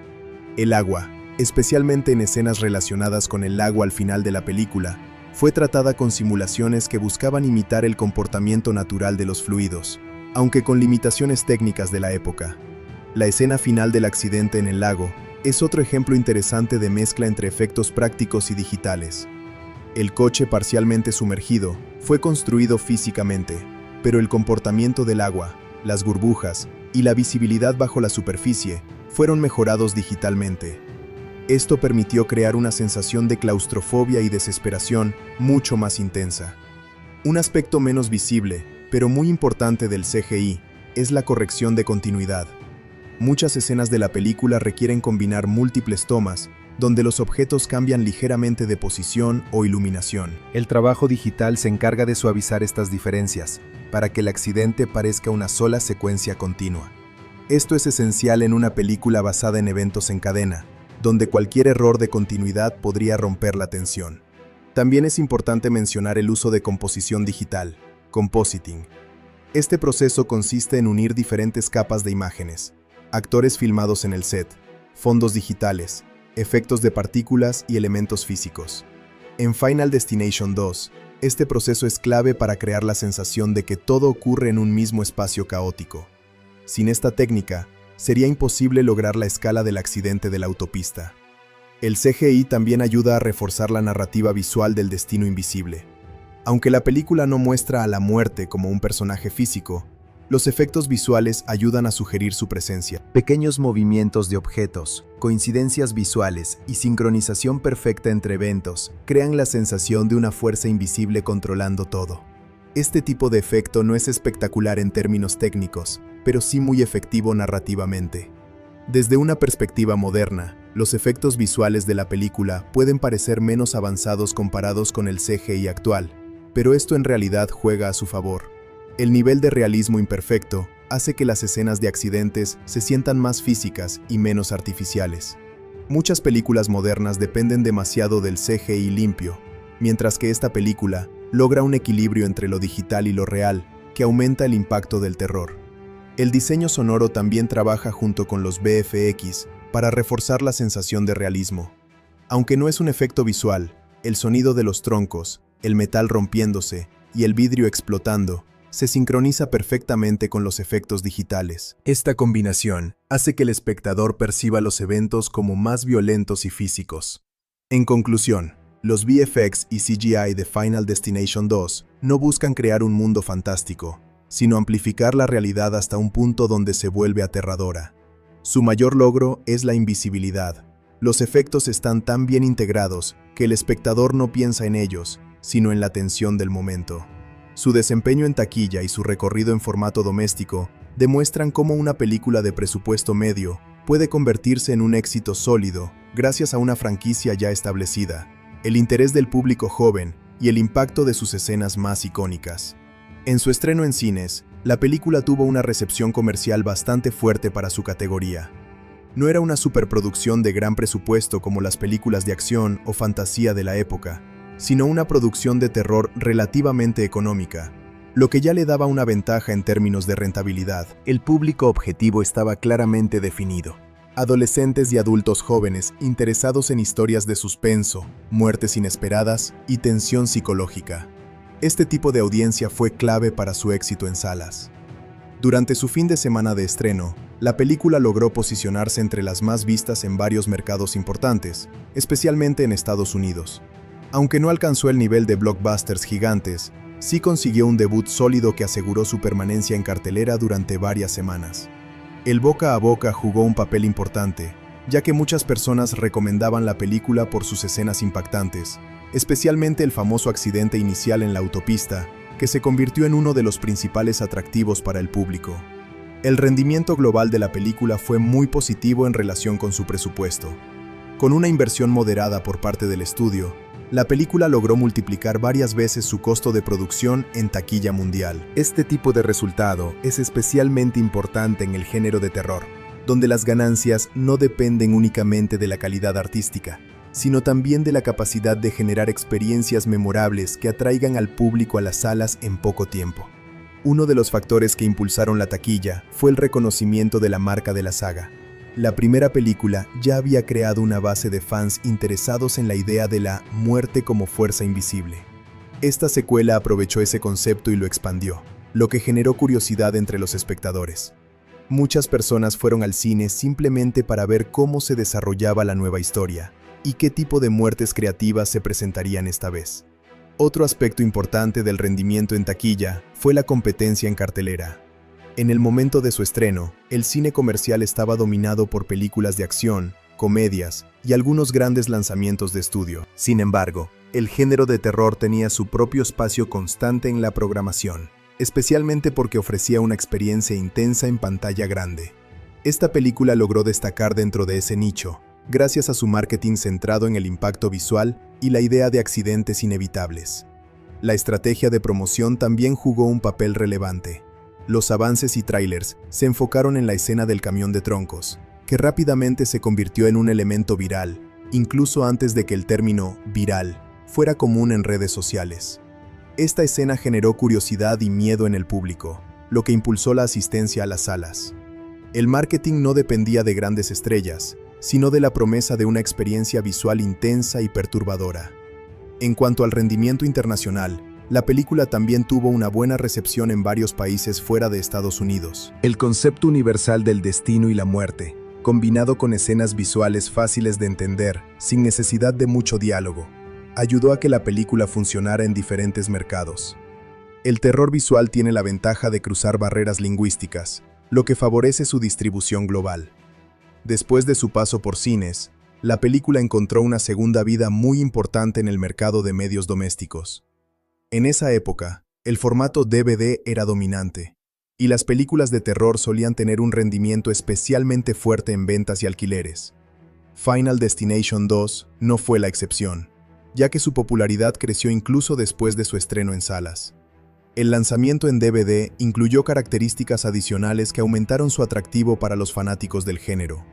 El agua, especialmente en escenas relacionadas con el lago al final de la película, fue tratada con simulaciones que buscaban imitar el comportamiento natural de los fluidos, aunque con limitaciones técnicas de la época. La escena final del accidente en el lago es otro ejemplo interesante de mezcla entre efectos prácticos y digitales. El coche parcialmente sumergido fue construido físicamente, pero el comportamiento del agua, las burbujas y la visibilidad bajo la superficie fueron mejorados digitalmente. Esto permitió crear una sensación de claustrofobia y desesperación mucho más intensa. Un aspecto menos visible, pero muy importante del CGI, es la corrección de continuidad. Muchas escenas de la película requieren combinar múltiples tomas, donde los objetos cambian ligeramente de posición o iluminación. El trabajo digital se encarga de suavizar estas diferencias, para que el accidente parezca una sola secuencia continua. Esto es esencial en una película basada en eventos en cadena, donde cualquier error de continuidad podría romper la tensión. También es importante mencionar el uso de composición digital, compositing. Este proceso consiste en unir diferentes capas de imágenes, actores filmados en el set, fondos digitales, efectos de partículas y elementos físicos. En Final Destination 2, este proceso es clave para crear la sensación de que todo ocurre en un mismo espacio caótico. Sin esta técnica, sería imposible lograr la escala del accidente de la autopista. El CGI también ayuda a reforzar la narrativa visual del destino invisible. Aunque la película no muestra a la muerte como un personaje físico, los efectos visuales ayudan a sugerir su presencia. Pequeños movimientos de objetos, coincidencias visuales y sincronización perfecta entre eventos crean la sensación de una fuerza invisible controlando todo. Este tipo de efecto no es espectacular en términos técnicos, pero sí muy efectivo narrativamente. Desde una perspectiva moderna, los efectos visuales de la película pueden parecer menos avanzados comparados con el CGI actual, pero esto en realidad juega a su favor. El nivel de realismo imperfecto hace que las escenas de accidentes se sientan más físicas y menos artificiales. Muchas películas modernas dependen demasiado del CGI limpio, mientras que esta película logra un equilibrio entre lo digital y lo real, que aumenta el impacto del terror. El diseño sonoro también trabaja junto con los VFX para reforzar la sensación de realismo. Aunque no es un efecto visual, el sonido de los troncos, el metal rompiéndose y el vidrio explotando se sincroniza perfectamente con los efectos digitales. Esta combinación hace que el espectador perciba los eventos como más violentos y físicos. En conclusión, los VFX y CGI de Final Destination 2 no buscan crear un mundo fantástico, sino amplificar la realidad hasta un punto donde se vuelve aterradora. Su mayor logro es la invisibilidad. Los efectos están tan bien integrados que el espectador no piensa en ellos, sino en la tensión del momento. Su desempeño en taquilla y su recorrido en formato doméstico demuestran cómo una película de presupuesto medio puede convertirse en un éxito sólido gracias a una franquicia ya establecida, el interés del público joven y el impacto de sus escenas más icónicas. En su estreno en cines, la película tuvo una recepción comercial bastante fuerte para su categoría. No era una superproducción de gran presupuesto como las películas de acción o fantasía de la época, sino una producción de terror relativamente económica, lo que ya le daba una ventaja en términos de rentabilidad. El público objetivo estaba claramente definido. Adolescentes y adultos jóvenes interesados en historias de suspenso, muertes inesperadas y tensión psicológica. Este tipo de audiencia fue clave para su éxito en salas. Durante su fin de semana de estreno, la película logró posicionarse entre las más vistas en varios mercados importantes, especialmente en Estados Unidos. Aunque no alcanzó el nivel de blockbusters gigantes, sí consiguió un debut sólido que aseguró su permanencia en cartelera durante varias semanas. El boca a boca jugó un papel importante, ya que muchas personas recomendaban la película por sus escenas impactantes, especialmente el famoso accidente inicial en la autopista, que se convirtió en uno de los principales atractivos para el público. El rendimiento global de la película fue muy positivo en relación con su presupuesto. Con una inversión moderada por parte del estudio, la película logró multiplicar varias veces su costo de producción en taquilla mundial. Este tipo de resultado es especialmente importante en el género de terror, donde las ganancias no dependen únicamente de la calidad artística, sino también de la capacidad de generar experiencias memorables que atraigan al público a las salas en poco tiempo. Uno de los factores que impulsaron la taquilla fue el reconocimiento de la marca de la saga. La primera película ya había creado una base de fans interesados en la idea de la muerte como fuerza invisible. Esta secuela aprovechó ese concepto y lo expandió, lo que generó curiosidad entre los espectadores. Muchas personas fueron al cine simplemente para ver cómo se desarrollaba la nueva historia y qué tipo de muertes creativas se presentarían esta vez. Otro aspecto importante del rendimiento en taquilla fue la competencia en cartelera. En el momento de su estreno, el cine comercial estaba dominado por películas de acción, comedias y algunos grandes lanzamientos de estudio. Sin embargo, el género de terror tenía su propio espacio constante en la programación, especialmente porque ofrecía una experiencia intensa en pantalla grande. Esta película logró destacar dentro de ese nicho, gracias a su marketing centrado en el impacto visual y la idea de accidentes inevitables. La estrategia de promoción también jugó un papel relevante. Los avances y trailers se enfocaron en la escena del camión de troncos, que rápidamente se convirtió en un elemento viral, incluso antes de que el término viral fuera común en redes sociales. Esta escena generó curiosidad y miedo en el público, lo que impulsó la asistencia a las salas. El marketing no dependía de grandes estrellas, sino de la promesa de una experiencia visual intensa y perturbadora. En cuanto al rendimiento internacional, la película también tuvo una buena recepción en varios países fuera de Estados Unidos. El concepto universal del destino y la muerte, combinado con escenas visuales fáciles de entender, sin necesidad de mucho diálogo, ayudó a que la película funcionara en diferentes mercados. El terror visual tiene la ventaja de cruzar barreras lingüísticas, lo que favorece su distribución global. Después de su paso por cines, la película encontró una segunda vida muy importante en el mercado de medios domésticos. En esa época, el formato DVD era dominante, y las películas de terror solían tener un rendimiento especialmente fuerte en ventas y alquileres. Final Destination 2 no fue la excepción, ya que su popularidad creció incluso después de su estreno en salas. El lanzamiento en DVD incluyó características adicionales que aumentaron su atractivo para los fanáticos del género.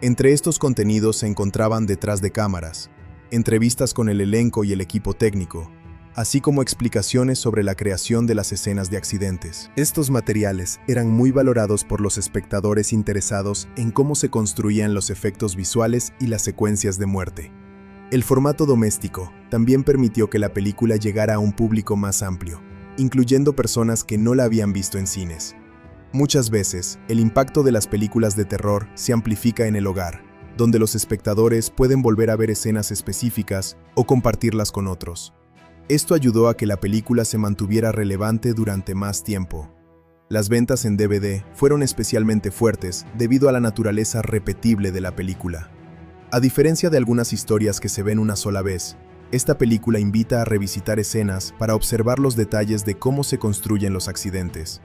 Entre estos contenidos se encontraban detrás de cámaras, entrevistas con el elenco y el equipo técnico, así como explicaciones sobre la creación de las escenas de accidentes. Estos materiales eran muy valorados por los espectadores interesados en cómo se construían los efectos visuales y las secuencias de muerte. El formato doméstico también permitió que la película llegara a un público más amplio, incluyendo personas que no la habían visto en cines. Muchas veces, el impacto de las películas de terror se amplifica en el hogar, donde los espectadores pueden volver a ver escenas específicas o compartirlas con otros. Esto ayudó a que la película se mantuviera relevante durante más tiempo. Las ventas en DVD fueron especialmente fuertes debido a la naturaleza repetible de la película. A diferencia de algunas historias que se ven una sola vez, esta película invita a revisitar escenas para observar los detalles de cómo se construyen los accidentes.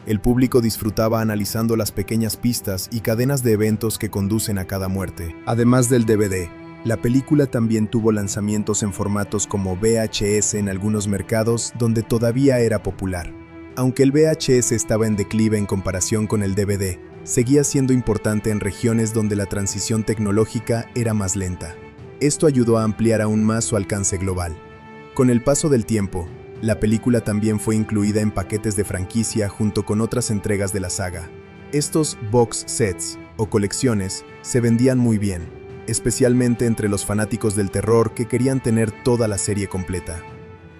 El público disfrutaba analizando las pequeñas pistas y cadenas de eventos que conducen a cada muerte. Además del DVD, la película también tuvo lanzamientos en formatos como VHS en algunos mercados donde todavía era popular. Aunque el VHS estaba en declive en comparación con el DVD, seguía siendo importante en regiones donde la transición tecnológica era más lenta. Esto ayudó a ampliar aún más su alcance global. Con el paso del tiempo, la película también fue incluida en paquetes de franquicia junto con otras entregas de la saga. Estos box sets o colecciones se vendían muy bien, especialmente entre los fanáticos del terror que querían tener toda la serie completa.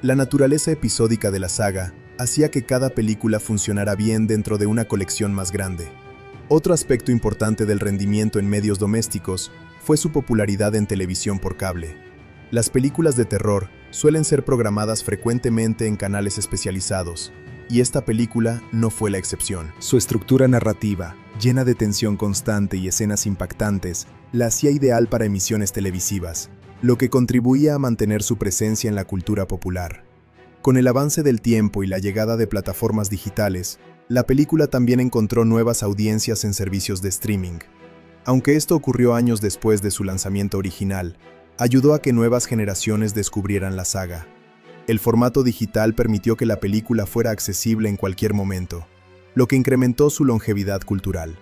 La naturaleza episódica de la saga hacía que cada película funcionara bien dentro de una colección más grande. Otro aspecto importante del rendimiento en medios domésticos fue su popularidad en televisión por cable. Las películas de terror suelen ser programadas frecuentemente en canales especializados, y esta película no fue la excepción. Su estructura narrativa, llena de tensión constante y escenas impactantes, la hacía ideal para emisiones televisivas, lo que contribuía a mantener su presencia en la cultura popular. Con el avance del tiempo y la llegada de plataformas digitales, la película también encontró nuevas audiencias en servicios de streaming. Aunque esto ocurrió años después de su lanzamiento original, ayudó a que nuevas generaciones descubrieran la saga. El formato digital permitió que la película fuera accesible en cualquier momento, lo que incrementó su longevidad cultural.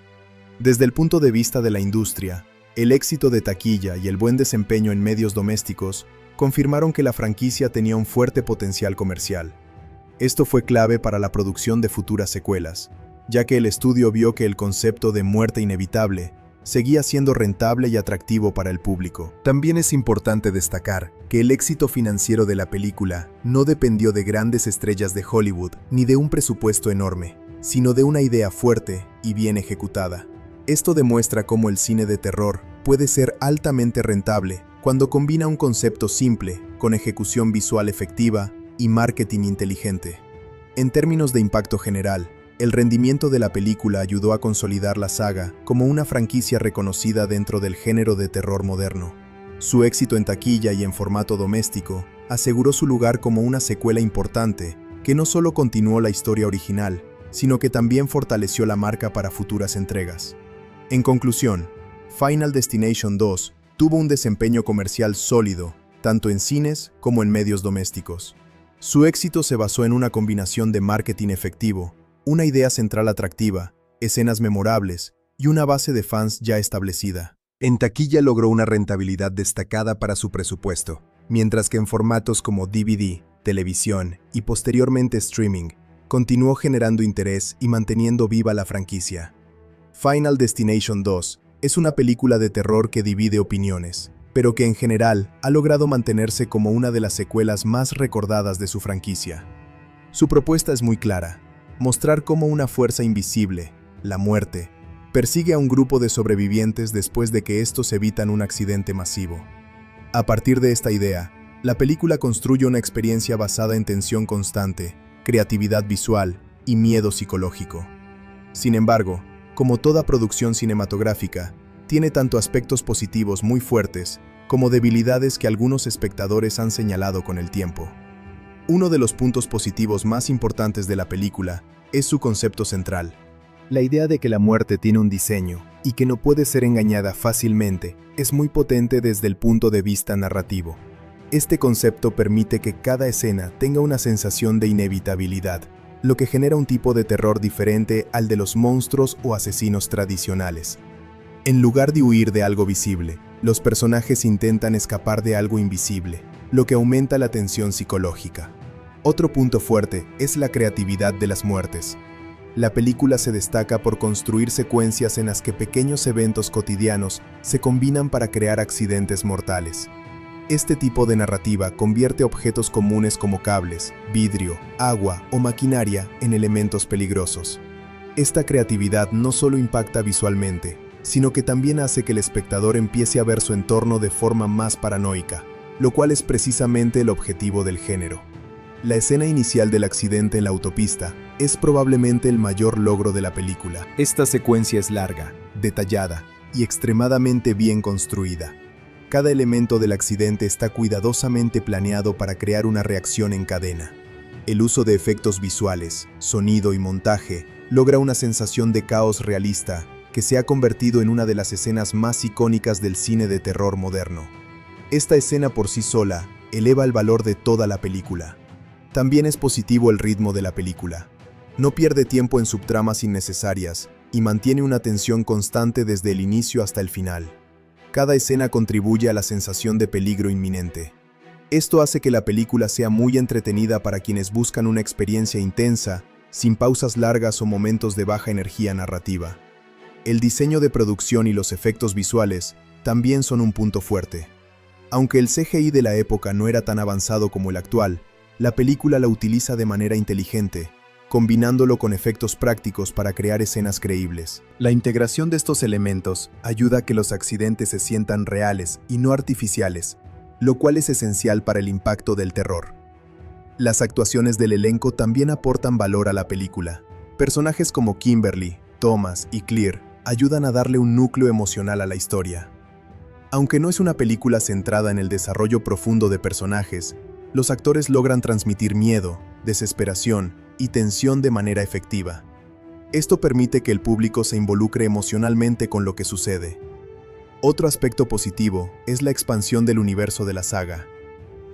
Desde el punto de vista de la industria, el éxito de taquilla y el buen desempeño en medios domésticos confirmaron que la franquicia tenía un fuerte potencial comercial. Esto fue clave para la producción de futuras secuelas, ya que el estudio vio que el concepto de muerte inevitable seguía siendo rentable y atractivo para el público. También es importante destacar que el éxito financiero de la película no dependió de grandes estrellas de Hollywood ni de un presupuesto enorme, sino de una idea fuerte y bien ejecutada. Esto demuestra cómo el cine de terror puede ser altamente rentable cuando combina un concepto simple con ejecución visual efectiva y marketing inteligente. En términos de impacto general, el rendimiento de la película ayudó a consolidar la saga como una franquicia reconocida dentro del género de terror moderno. Su éxito en taquilla y en formato doméstico aseguró su lugar como una secuela importante que no solo continuó la historia original, sino que también fortaleció la marca para futuras entregas. En conclusión, Final Destination 2 tuvo un desempeño comercial sólido, tanto en cines como en medios domésticos. Su éxito se basó en una combinación de marketing efectivo, una idea central atractiva, escenas memorables y una base de fans ya establecida. En taquilla logró una rentabilidad destacada para su presupuesto, mientras que en formatos como DVD, televisión y posteriormente streaming, continuó generando interés y manteniendo viva la franquicia. Final Destination 2 es una película de terror que divide opiniones, pero que en general ha logrado mantenerse como una de las secuelas más recordadas de su franquicia. Su propuesta es muy clara: mostrar cómo una fuerza invisible, la muerte, persigue a un grupo de sobrevivientes después de que estos evitan un accidente masivo. A partir de esta idea, la película construye una experiencia basada en tensión constante, creatividad visual y miedo psicológico. Sin embargo, como toda producción cinematográfica, tiene tanto aspectos positivos muy fuertes como debilidades que algunos espectadores han señalado con el tiempo. Uno de los puntos positivos más importantes de la película es su concepto central. La idea de que la muerte tiene un diseño y que no puede ser engañada fácilmente es muy potente desde el punto de vista narrativo. Este concepto permite que cada escena tenga una sensación de inevitabilidad, lo que genera un tipo de terror diferente al de los monstruos o asesinos tradicionales. En lugar de huir de algo visible, los personajes intentan escapar de algo invisible, lo que aumenta la tensión psicológica. Otro punto fuerte es la creatividad de las muertes. La película se destaca por construir secuencias en las que pequeños eventos cotidianos se combinan para crear accidentes mortales. Este tipo de narrativa convierte objetos comunes como cables, vidrio, agua o maquinaria en elementos peligrosos. Esta creatividad no solo impacta visualmente, sino que también hace que el espectador empiece a ver su entorno de forma más paranoica, lo cual es precisamente el objetivo del género. La escena inicial del accidente en la autopista es probablemente el mayor logro de la película. Esta secuencia es larga, detallada y extremadamente bien construida. Cada elemento del accidente está cuidadosamente planeado para crear una reacción en cadena. El uso de efectos visuales, sonido y montaje logra una sensación de caos realista que se ha convertido en una de las escenas más icónicas del cine de terror moderno. Esta escena por sí sola eleva el valor de toda la película. También es positivo el ritmo de la película. No pierde tiempo en subtramas innecesarias y mantiene una tensión constante desde el inicio hasta el final. Cada escena contribuye a la sensación de peligro inminente. Esto hace que la película sea muy entretenida para quienes buscan una experiencia intensa, sin pausas largas o momentos de baja energía narrativa. El diseño de producción y los efectos visuales también son un punto fuerte. Aunque el CGI de la época no era tan avanzado como el actual, la película la utiliza de manera inteligente, combinándolo con efectos prácticos para crear escenas creíbles. La integración de estos elementos ayuda a que los accidentes se sientan reales y no artificiales, lo cual es esencial para el impacto del terror. Las actuaciones del elenco también aportan valor a la película. Personajes como Kimberly, Thomas y Claire ayudan a darle un núcleo emocional a la historia. Aunque no es una película centrada en el desarrollo profundo de personajes, los actores logran transmitir miedo, desesperación y tensión de manera efectiva. Esto permite que el público se involucre emocionalmente con lo que sucede. Otro aspecto positivo es la expansión del universo de la saga.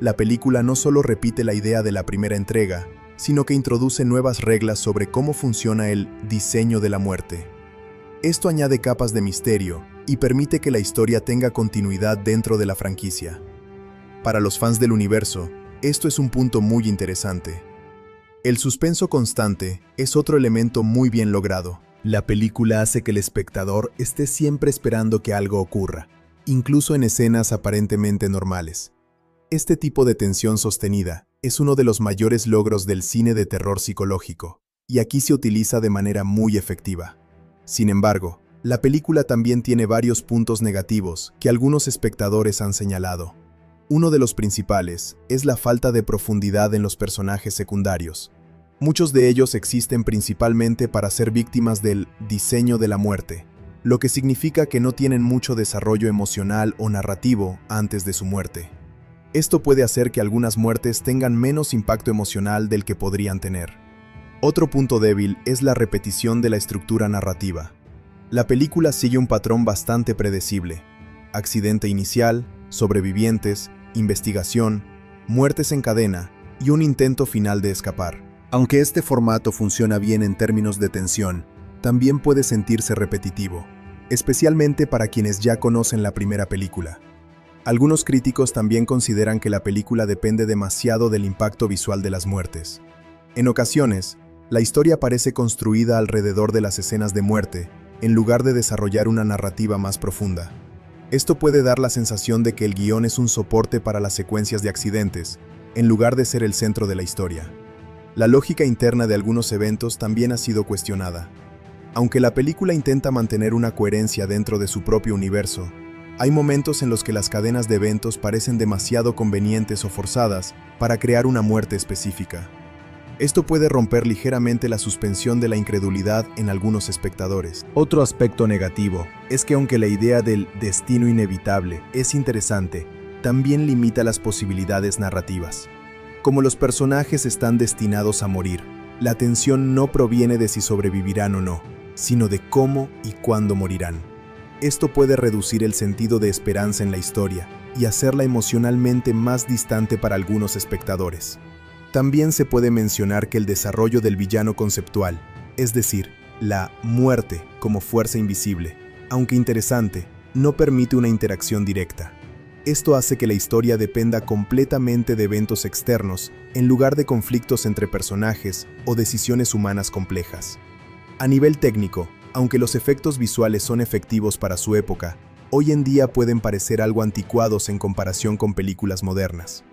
La película no solo repite la idea de la primera entrega, sino que introduce nuevas reglas sobre cómo funciona el diseño de la muerte. Esto añade capas de misterio y permite que la historia tenga continuidad dentro de la franquicia. Para los fans del universo, esto es un punto muy interesante. El suspenso constante es otro elemento muy bien logrado. La película hace que el espectador esté siempre esperando que algo ocurra, incluso en escenas aparentemente normales. Este tipo de tensión sostenida es uno de los mayores logros del cine de terror psicológico, y aquí se utiliza de manera muy efectiva. Sin embargo, la película también tiene varios puntos negativos que algunos espectadores han señalado. Uno de los principales es la falta de profundidad en los personajes secundarios. Muchos de ellos existen principalmente para ser víctimas del diseño de la muerte. lo que significa que no tienen mucho desarrollo emocional o narrativo antes de su muerte. Esto puede hacer que algunas muertes tengan menos impacto emocional del que podrían tener. Otro punto débil es la repetición de la estructura narrativa. La película sigue un patrón bastante predecible: accidente inicial, sobrevivientes, investigación, muertes en cadena y un intento final de escapar. Aunque este formato funciona bien en términos de tensión, también puede sentirse repetitivo, especialmente para quienes ya conocen la primera película. Algunos críticos también consideran que la película depende demasiado del impacto visual de las muertes. En ocasiones, la historia parece construida alrededor de las escenas de muerte, en lugar de desarrollar una narrativa más profunda. Esto puede dar la sensación de que el guión es un soporte para las secuencias de accidentes, en lugar de ser el centro de la historia. La lógica interna de algunos eventos también ha sido cuestionada. Aunque la película intenta mantener una coherencia dentro de su propio universo, hay momentos en los que las cadenas de eventos parecen demasiado convenientes o forzadas para crear una muerte específica. Esto puede romper ligeramente la suspensión de la incredulidad en algunos espectadores. Otro aspecto negativo es que aunque la idea del destino inevitable es interesante, también limita las posibilidades narrativas. Como los personajes están destinados a morir, la tensión no proviene de si sobrevivirán o no, sino de cómo y cuándo morirán. Esto puede reducir el sentido de esperanza en la historia y hacerla emocionalmente más distante para algunos espectadores. También se puede mencionar que el desarrollo del villano conceptual, es decir, la muerte como fuerza invisible, aunque interesante, no permite una interacción directa. Esto hace que la historia dependa completamente de eventos externos, en lugar de conflictos entre personajes o decisiones humanas complejas. A nivel técnico, aunque los efectos visuales son efectivos para su época, hoy en día pueden parecer algo anticuados en comparación con películas modernas.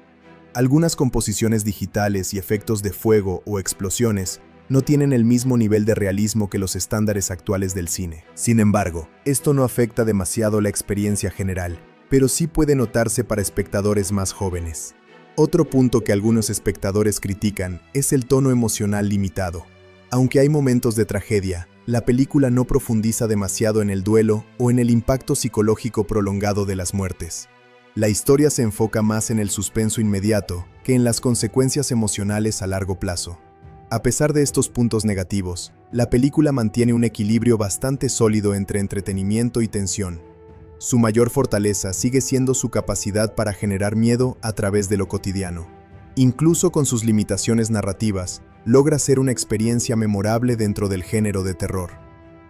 Algunas composiciones digitales y efectos de fuego o explosiones no tienen el mismo nivel de realismo que los estándares actuales del cine. Sin embargo, esto no afecta demasiado la experiencia general, pero sí puede notarse para espectadores más jóvenes. Otro punto que algunos espectadores critican es el tono emocional limitado. Aunque hay momentos de tragedia, la película no profundiza demasiado en el duelo o en el impacto psicológico prolongado de las muertes. La historia se enfoca más en el suspenso inmediato que en las consecuencias emocionales a largo plazo. A pesar de estos puntos negativos, la película mantiene un equilibrio bastante sólido entre entretenimiento y tensión. Su mayor fortaleza sigue siendo su capacidad para generar miedo a través de lo cotidiano. Incluso con sus limitaciones narrativas, logra ser una experiencia memorable dentro del género de terror.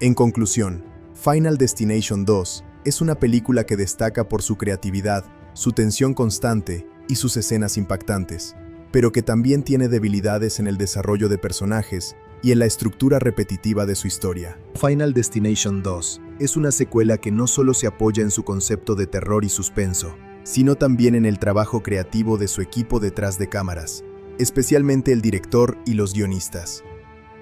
En conclusión, Final Destination 2 es una película que destaca por su creatividad, su tensión constante y sus escenas impactantes, pero que también tiene debilidades en el desarrollo de personajes y en la estructura repetitiva de su historia. Final Destination 2 es una secuela que no solo se apoya en su concepto de terror y suspenso, sino también en el trabajo creativo de su equipo detrás de cámaras, especialmente el director y los guionistas.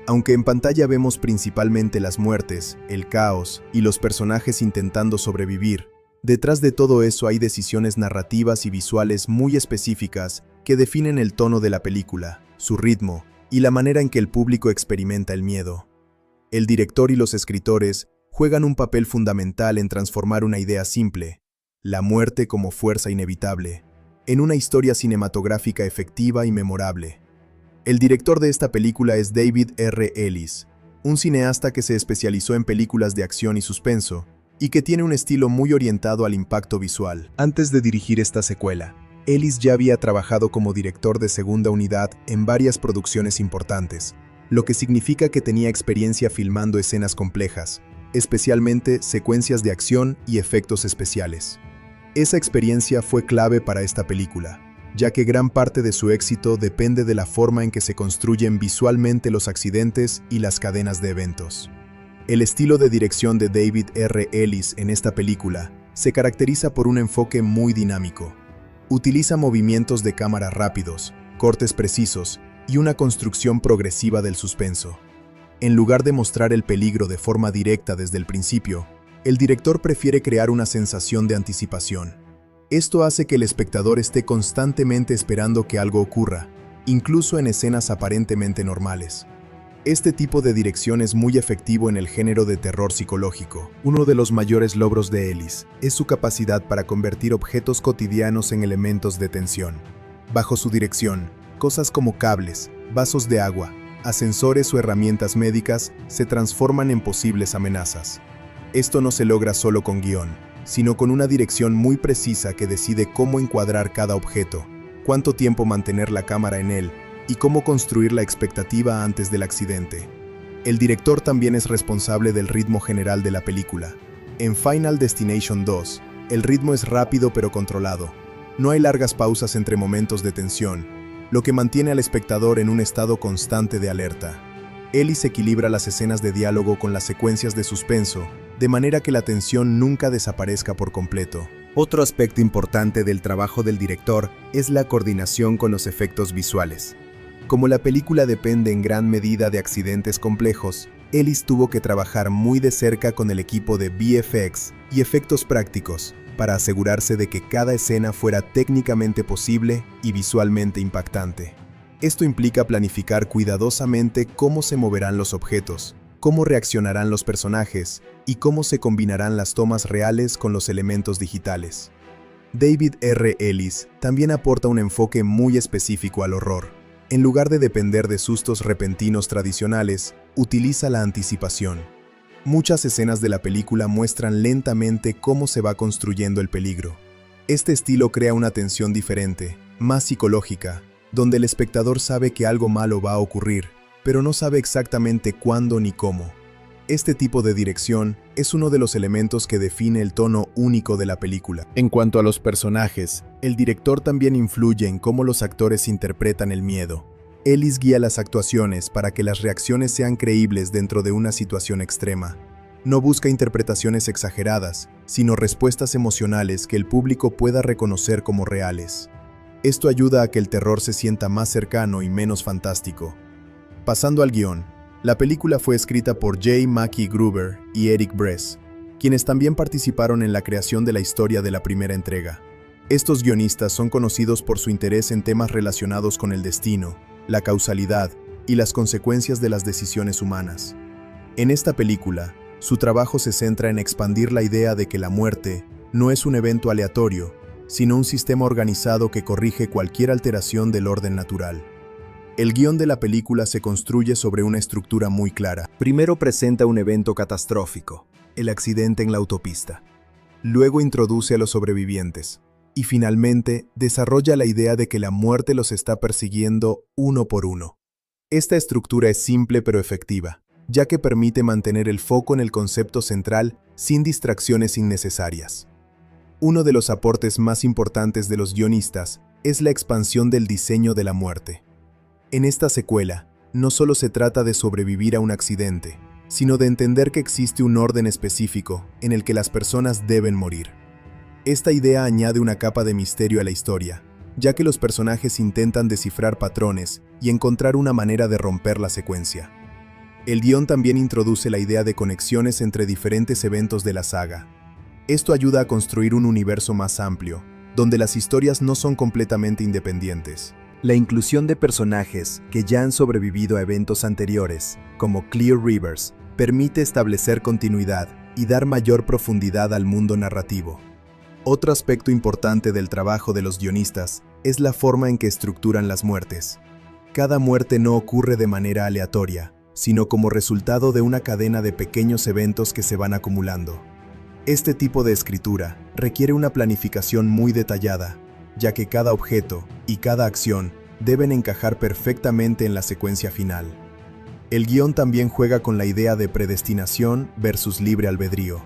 Aunque en pantalla vemos principalmente las muertes, el caos y los personajes intentando sobrevivir, detrás de todo eso hay decisiones narrativas y visuales muy específicas que definen el tono de la película, su ritmo y la manera en que el público experimenta el miedo. El director y los escritores juegan un papel fundamental en transformar una idea simple, la muerte como fuerza inevitable, en una historia cinematográfica efectiva y memorable. El director de esta película es David R. Ellis, un cineasta que se especializó en películas de acción y suspenso, y que tiene un estilo muy orientado al impacto visual. Antes de dirigir esta secuela, Ellis ya había trabajado como director de segunda unidad en varias producciones importantes, lo que significa que tenía experiencia filmando escenas complejas, especialmente secuencias de acción y efectos especiales. Esa experiencia fue clave para esta película, ya que gran parte de su éxito depende de la forma en que se construyen visualmente los accidentes y las cadenas de eventos. El estilo de dirección de David R. Ellis en esta película se caracteriza por un enfoque muy dinámico. Utiliza movimientos de cámara rápidos, cortes precisos y una construcción progresiva del suspenso. En lugar de mostrar el peligro de forma directa desde el principio, el director prefiere crear una sensación de anticipación. Esto hace que el espectador esté constantemente esperando que algo ocurra, incluso en escenas aparentemente normales. Este tipo de dirección es muy efectivo en el género de terror psicológico. Uno de los mayores logros de Ellis es su capacidad para convertir objetos cotidianos en elementos de tensión. Bajo su dirección, cosas como cables, vasos de agua, ascensores o herramientas médicas se transforman en posibles amenazas. Esto no se logra solo con guión, sino con una dirección muy precisa que decide cómo encuadrar cada objeto, cuánto tiempo mantener la cámara en él y cómo construir la expectativa antes del accidente. El director también es responsable del ritmo general de la película. En Final Destination 2, el ritmo es rápido pero controlado. No hay largas pausas entre momentos de tensión, lo que mantiene al espectador en un estado constante de alerta. Ellis equilibra las escenas de diálogo con las secuencias de suspenso, de manera que la tensión nunca desaparezca por completo. Otro aspecto importante del trabajo del director es la coordinación con los efectos visuales. Como la película depende en gran medida de accidentes complejos, Ellis tuvo que trabajar muy de cerca con el equipo de VFX y efectos prácticos para asegurarse de que cada escena fuera técnicamente posible y visualmente impactante. Esto implica planificar cuidadosamente cómo se moverán los objetos, cómo reaccionarán los personajes y cómo se combinarán las tomas reales con los elementos digitales. David R. Ellis también aporta un enfoque muy específico al horror. En lugar de depender de sustos repentinos tradicionales, utiliza la anticipación. Muchas escenas de la película muestran lentamente cómo se va construyendo el peligro. Este estilo crea una tensión diferente, más psicológica, donde el espectador sabe que algo malo va a ocurrir, pero no sabe exactamente cuándo ni cómo. Este tipo de dirección es uno de los elementos que define el tono único de la película. En cuanto a los personajes, el director también influye en cómo los actores interpretan el miedo. Ellis guía las actuaciones para que las reacciones sean creíbles dentro de una situación extrema. No busca interpretaciones exageradas, sino respuestas emocionales que el público pueda reconocer como reales. Esto ayuda a que el terror se sienta más cercano y menos fantástico. Pasando al guión, la película fue escrita por J. Mackie Gruber y Eric Bress, quienes también participaron en la creación de la historia de la primera entrega. Estos guionistas son conocidos por su interés en temas relacionados con el destino, la causalidad y las consecuencias de las decisiones humanas. En esta película, su trabajo se centra en expandir la idea de que la muerte no es un evento aleatorio, sino un sistema organizado que corrige cualquier alteración del orden natural. El guión de la película se construye sobre una estructura muy clara. Primero presenta un evento catastrófico, el accidente en la autopista. Luego introduce a los sobrevivientes. Y finalmente, desarrolla la idea de que la muerte los está persiguiendo uno por uno. Esta estructura es simple pero efectiva, ya que permite mantener el foco en el concepto central sin distracciones innecesarias. Uno de los aportes más importantes de los guionistas es la expansión del diseño de la muerte. En esta secuela, no solo se trata de sobrevivir a un accidente, sino de entender que existe un orden específico en el que las personas deben morir. Esta idea añade una capa de misterio a la historia, ya que los personajes intentan descifrar patrones y encontrar una manera de romper la secuencia. El guión también introduce la idea de conexiones entre diferentes eventos de la saga. Esto ayuda a construir un universo más amplio, donde las historias no son completamente independientes. La inclusión de personajes que ya han sobrevivido a eventos anteriores, como Clear Rivers, permite establecer continuidad y dar mayor profundidad al mundo narrativo. Otro aspecto importante del trabajo de los guionistas es la forma en que estructuran las muertes. Cada muerte no ocurre de manera aleatoria, sino como resultado de una cadena de pequeños eventos que se van acumulando. Este tipo de escritura requiere una planificación muy detallada, ya que cada objeto y cada acción deben encajar perfectamente en la secuencia final. El guión también juega con la idea de predestinación versus libre albedrío.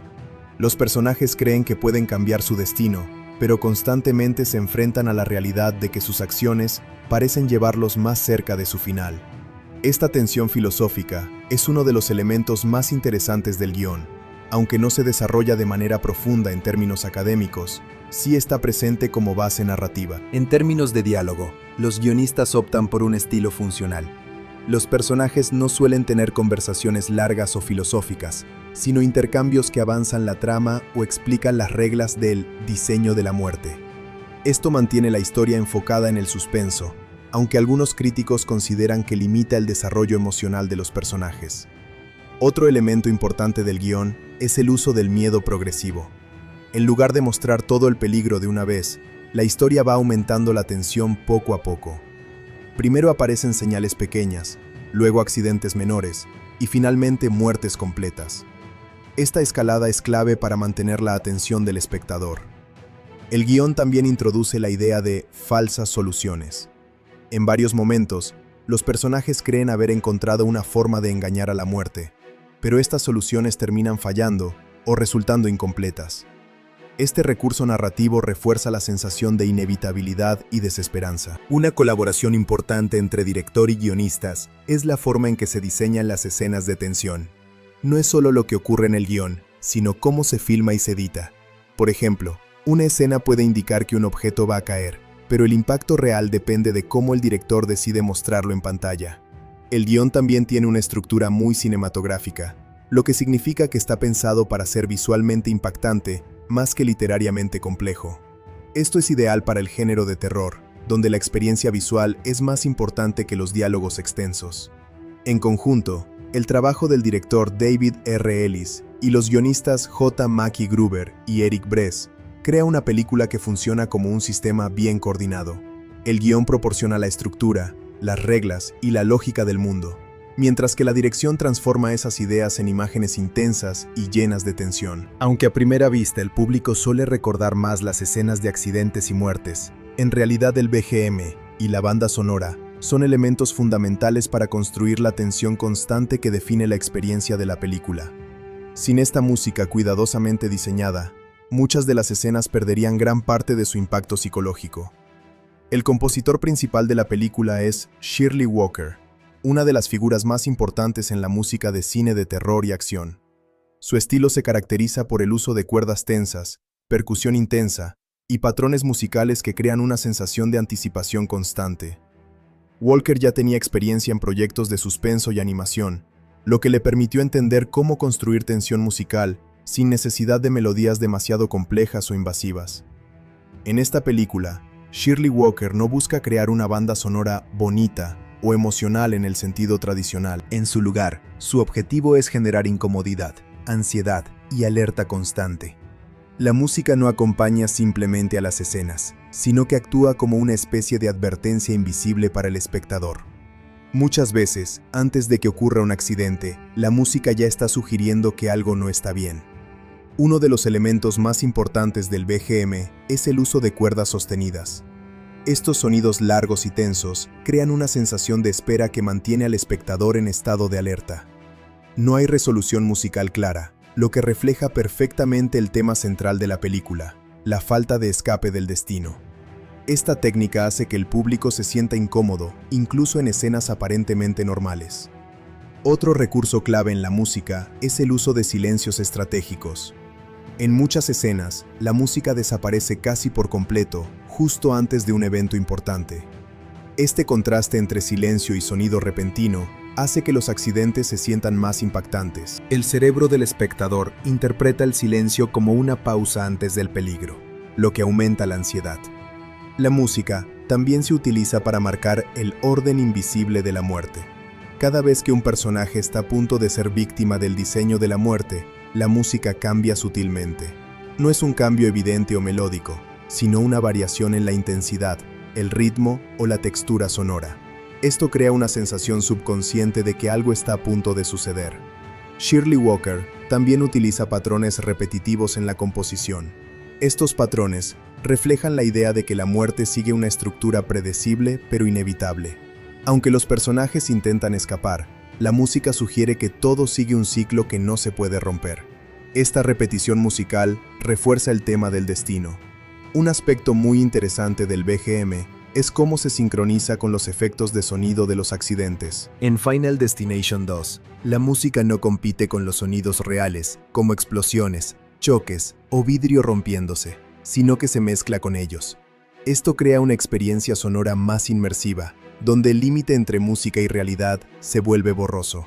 Los personajes creen que pueden cambiar su destino, pero constantemente se enfrentan a la realidad de que sus acciones parecen llevarlos más cerca de su final. Esta tensión filosófica es uno de los elementos más interesantes del guión. Aunque no se desarrolla de manera profunda en términos académicos, sí está presente como base narrativa. En términos de diálogo, los guionistas optan por un estilo funcional. Los personajes no suelen tener conversaciones largas o filosóficas, sino intercambios que avanzan la trama o explican las reglas del diseño de la muerte. Esto mantiene la historia enfocada en el suspenso, aunque algunos críticos consideran que limita el desarrollo emocional de los personajes. Otro elemento importante del guión es el uso del miedo progresivo. En lugar de mostrar todo el peligro de una vez, la historia va aumentando la tensión poco a poco. Primero aparecen señales pequeñas, luego accidentes menores y finalmente muertes completas. Esta escalada es clave para mantener la atención del espectador. El guión también introduce la idea de falsas soluciones. En varios momentos, los personajes creen haber encontrado una forma de engañar a la muerte, pero estas soluciones terminan fallando o resultando incompletas. Este recurso narrativo refuerza la sensación de inevitabilidad y desesperanza. Una colaboración importante entre director y guionistas es la forma en que se diseñan las escenas de tensión. No es solo lo que ocurre en el guión, sino cómo se filma y se edita. Por ejemplo, una escena puede indicar que un objeto va a caer, pero el impacto real depende de cómo el director decide mostrarlo en pantalla. El guión también tiene una estructura muy cinematográfica, lo que significa que está pensado para ser visualmente impactante más que literariamente complejo. Esto es ideal para el género de terror, donde la experiencia visual es más importante que los diálogos extensos. En conjunto, el trabajo del director David R. Ellis y los guionistas J. Mackie Gruber y Eric Bress crea una película que funciona como un sistema bien coordinado. El guión proporciona la estructura, las reglas y la lógica del mundo, mientras que la dirección transforma esas ideas en imágenes intensas y llenas de tensión. Aunque a primera vista el público suele recordar más las escenas de accidentes y muertes, en realidad el BGM y la banda sonora son elementos fundamentales para construir la tensión constante que define la experiencia de la película. Sin esta música cuidadosamente diseñada, muchas de las escenas perderían gran parte de su impacto psicológico. El compositor principal de la película es Shirley Walker, una de las figuras más importantes en la música de cine de terror y acción. Su estilo se caracteriza por el uso de cuerdas tensas, percusión intensa y patrones musicales que crean una sensación de anticipación constante. Walker ya tenía experiencia en proyectos de suspenso y animación, lo que le permitió entender cómo construir tensión musical sin necesidad de melodías demasiado complejas o invasivas. En esta película, Shirley Walker no busca crear una banda sonora bonita o emocional en el sentido tradicional. En su lugar, su objetivo es generar incomodidad, ansiedad y alerta constante. La música no acompaña simplemente a las escenas, sino que actúa como una especie de advertencia invisible para el espectador. Muchas veces, antes de que ocurra un accidente, la música ya está sugiriendo que algo no está bien. Uno de los elementos más importantes del BGM es el uso de cuerdas sostenidas. Estos sonidos largos y tensos crean una sensación de espera que mantiene al espectador en estado de alerta. No hay resolución musical clara, lo que refleja perfectamente el tema central de la película, la falta de escape del destino. Esta técnica hace que el público se sienta incómodo, incluso en escenas aparentemente normales. Otro recurso clave en la música es el uso de silencios estratégicos. En muchas escenas, la música desaparece casi por completo, justo antes de un evento importante. Este contraste entre silencio y sonido repentino hace que los accidentes se sientan más impactantes. El cerebro del espectador interpreta el silencio como una pausa antes del peligro, lo que aumenta la ansiedad. La música también se utiliza para marcar el orden invisible de la muerte. Cada vez que un personaje está a punto de ser víctima del diseño de la muerte, la música cambia sutilmente. No es un cambio evidente o melódico, sino una variación en la intensidad, el ritmo o la textura sonora. Esto crea una sensación subconsciente de que algo está a punto de suceder. Shirley Walker también utiliza patrones repetitivos en la composición. Estos patrones reflejan la idea de que la muerte sigue una estructura predecible pero inevitable. Aunque los personajes intentan escapar, la música sugiere que todo sigue un ciclo que no se puede romper. Esta repetición musical refuerza el tema del destino. Un aspecto muy interesante del BGM es cómo se sincroniza con los efectos de sonido de los accidentes. En Final Destination 2, la música no compite con los sonidos reales, como explosiones, choques o vidrio rompiéndose, sino que se mezcla con ellos. Esto crea una experiencia sonora más inmersiva, donde el límite entre música y realidad se vuelve borroso.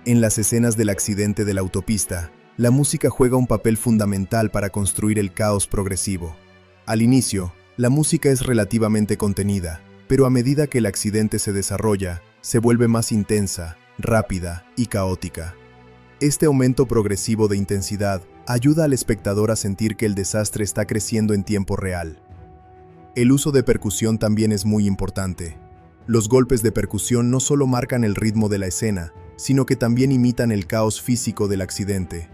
En las escenas del accidente de la autopista, la música juega un papel fundamental para construir el caos progresivo. Al inicio, la música es relativamente contenida, pero a medida que el accidente se desarrolla, se vuelve más intensa, rápida y caótica. Este aumento progresivo de intensidad ayuda al espectador a sentir que el desastre está creciendo en tiempo real. El uso de percusión también es muy importante. Los golpes de percusión no solo marcan el ritmo de la escena, sino que también imitan el caos físico del accidente.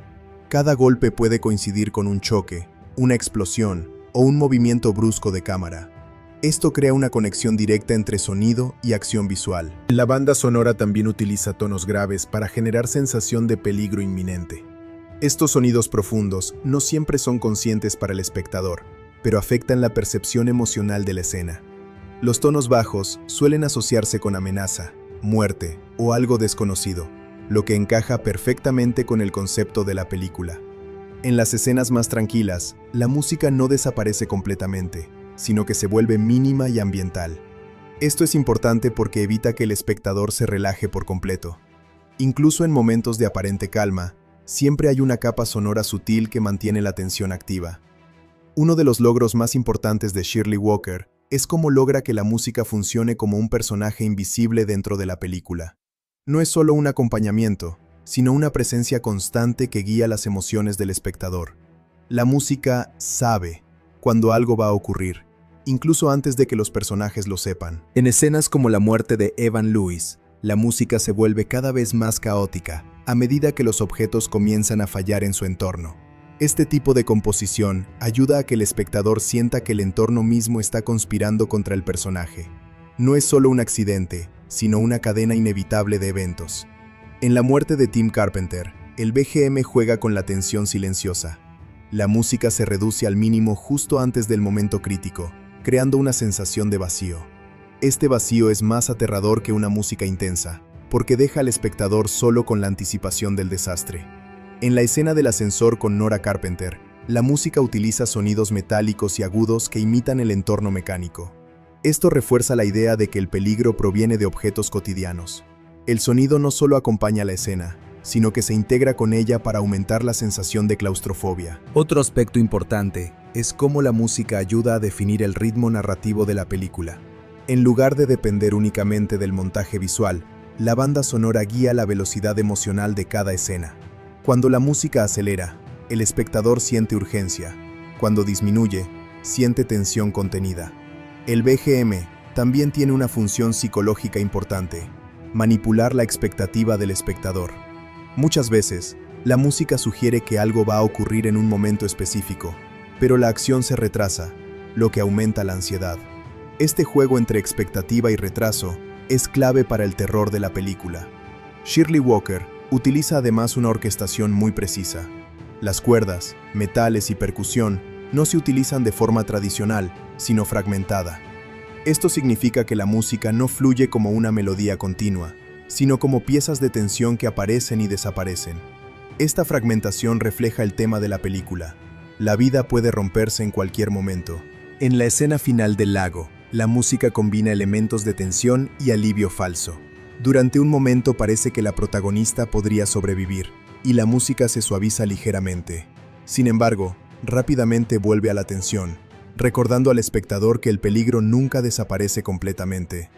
Cada golpe puede coincidir con un choque, una explosión o un movimiento brusco de cámara. Esto crea una conexión directa entre sonido y acción visual. La banda sonora también utiliza tonos graves para generar sensación de peligro inminente. Estos sonidos profundos no siempre son conscientes para el espectador, pero afectan la percepción emocional de la escena. Los tonos bajos suelen asociarse con amenaza, muerte o algo desconocido, lo que encaja perfectamente con el concepto de la película. En las escenas más tranquilas, la música no desaparece completamente, sino que se vuelve mínima y ambiental. Esto es importante porque evita que el espectador se relaje por completo. Incluso en momentos de aparente calma, siempre hay una capa sonora sutil que mantiene la tensión activa. Uno de los logros más importantes de Shirley Walker es cómo logra que la música funcione como un personaje invisible dentro de la película. No es solo un acompañamiento, sino una presencia constante que guía las emociones del espectador. La música sabe cuando algo va a ocurrir, incluso antes de que los personajes lo sepan. En escenas como la muerte de Evan Lewis, la música se vuelve cada vez más caótica a medida que los objetos comienzan a fallar en su entorno. Este tipo de composición ayuda a que el espectador sienta que el entorno mismo está conspirando contra el personaje. No es solo un accidente, sino una cadena inevitable de eventos. En la muerte de Tim Carpenter, el BGM juega con la tensión silenciosa. La música se reduce al mínimo justo antes del momento crítico, creando una sensación de vacío. Este vacío es más aterrador que una música intensa, porque deja al espectador solo con la anticipación del desastre. En la escena del ascensor con Nora Carpenter, la música utiliza sonidos metálicos y agudos que imitan el entorno mecánico. Esto refuerza la idea de que el peligro proviene de objetos cotidianos. El sonido no solo acompaña la escena, sino que se integra con ella para aumentar la sensación de claustrofobia. Otro aspecto importante es cómo la música ayuda a definir el ritmo narrativo de la película. En lugar de depender únicamente del montaje visual, la banda sonora guía la velocidad emocional de cada escena. Cuando la música acelera, el espectador siente urgencia. Cuando disminuye, siente tensión contenida. El BGM también tiene una función psicológica importante: manipular la expectativa del espectador. Muchas veces, la música sugiere que algo va a ocurrir en un momento específico, pero la acción se retrasa, lo que aumenta la ansiedad. Este juego entre expectativa y retraso es clave para el terror de la película. Shirley Walker utiliza además una orquestación muy precisa. Las cuerdas, metales y percusión no se utilizan de forma tradicional, sino fragmentada. Esto significa que la música no fluye como una melodía continua, sino como piezas de tensión que aparecen y desaparecen. Esta fragmentación refleja el tema de la película. La vida puede romperse en cualquier momento. En la escena final del lago, la música combina elementos de tensión y alivio falso. Durante un momento parece que la protagonista podría sobrevivir, y la música se suaviza ligeramente. Sin embargo, rápidamente vuelve a la tensión, recordando al espectador que el peligro nunca desaparece completamente.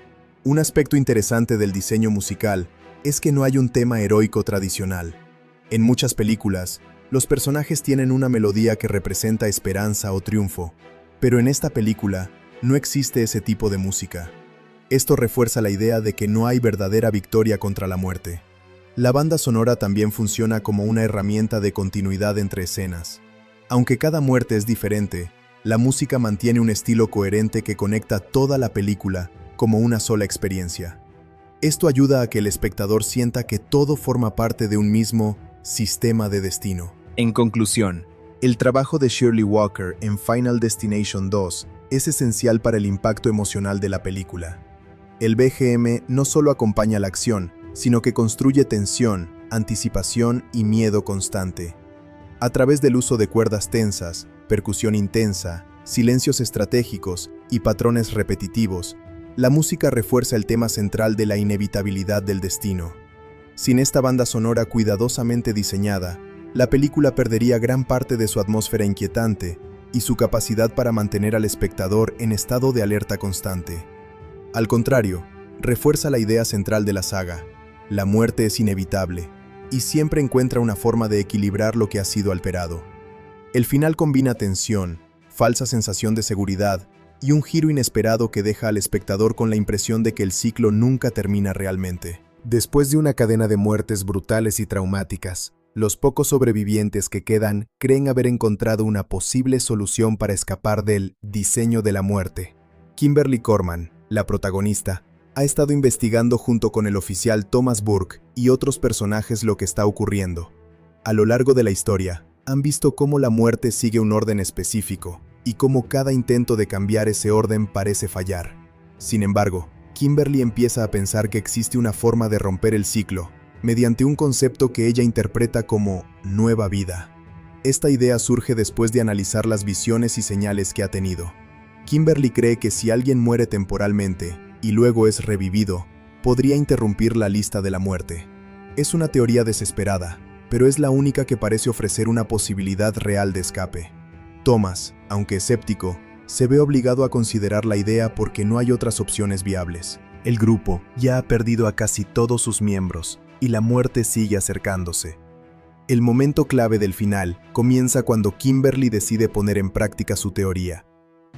Un aspecto interesante del diseño musical es que no hay un tema heroico tradicional. En muchas películas, los personajes tienen una melodía que representa esperanza o triunfo, pero en esta película no existe ese tipo de música. Esto refuerza la idea de que no hay verdadera victoria contra la muerte. La banda sonora también funciona como una herramienta de continuidad entre escenas. Aunque cada muerte es diferente, la música mantiene un estilo coherente que conecta toda la película como una sola experiencia. Esto ayuda a que el espectador sienta que todo forma parte de un mismo sistema de destino. En conclusión, el trabajo de Shirley Walker en Final Destination 2 es esencial para el impacto emocional de la película. El BGM no solo acompaña la acción, sino que construye tensión, anticipación y miedo constante. A través del uso de cuerdas tensas, percusión intensa, silencios estratégicos y patrones repetitivos, la música refuerza el tema central de la inevitabilidad del destino. Sin esta banda sonora cuidadosamente diseñada, la película perdería gran parte de su atmósfera inquietante y su capacidad para mantener al espectador en estado de alerta constante. Al contrario, refuerza la idea central de la saga: la muerte es inevitable, y siempre encuentra una forma de equilibrar lo que ha sido alterado. El final combina tensión, falsa sensación de seguridad y un giro inesperado que deja al espectador con la impresión de que el ciclo nunca termina realmente. Después de una cadena de muertes brutales y traumáticas, los pocos sobrevivientes que quedan creen haber encontrado una posible solución para escapar del diseño de la muerte. Kimberly Corman, la protagonista, ha estado investigando junto con el oficial Thomas Burke y otros personajes lo que está ocurriendo. A lo largo de la historia, han visto cómo la muerte sigue un orden específico y cómo cada intento de cambiar ese orden parece fallar. Sin embargo, Kimberly empieza a pensar que existe una forma de romper el ciclo, mediante un concepto que ella interpreta como nueva vida. Esta idea surge después de analizar las visiones y señales que ha tenido. Kimberly cree que si alguien muere temporalmente y luego es revivido, podría interrumpir la lista de la muerte. Es una teoría desesperada, pero es la única que parece ofrecer una posibilidad real de escape. Thomas, aunque escéptico, se ve obligado a considerar la idea porque no hay otras opciones viables. El grupo ya ha perdido a casi todos sus miembros y la muerte sigue acercándose. El momento clave del final comienza cuando Kimberly decide poner en práctica su teoría.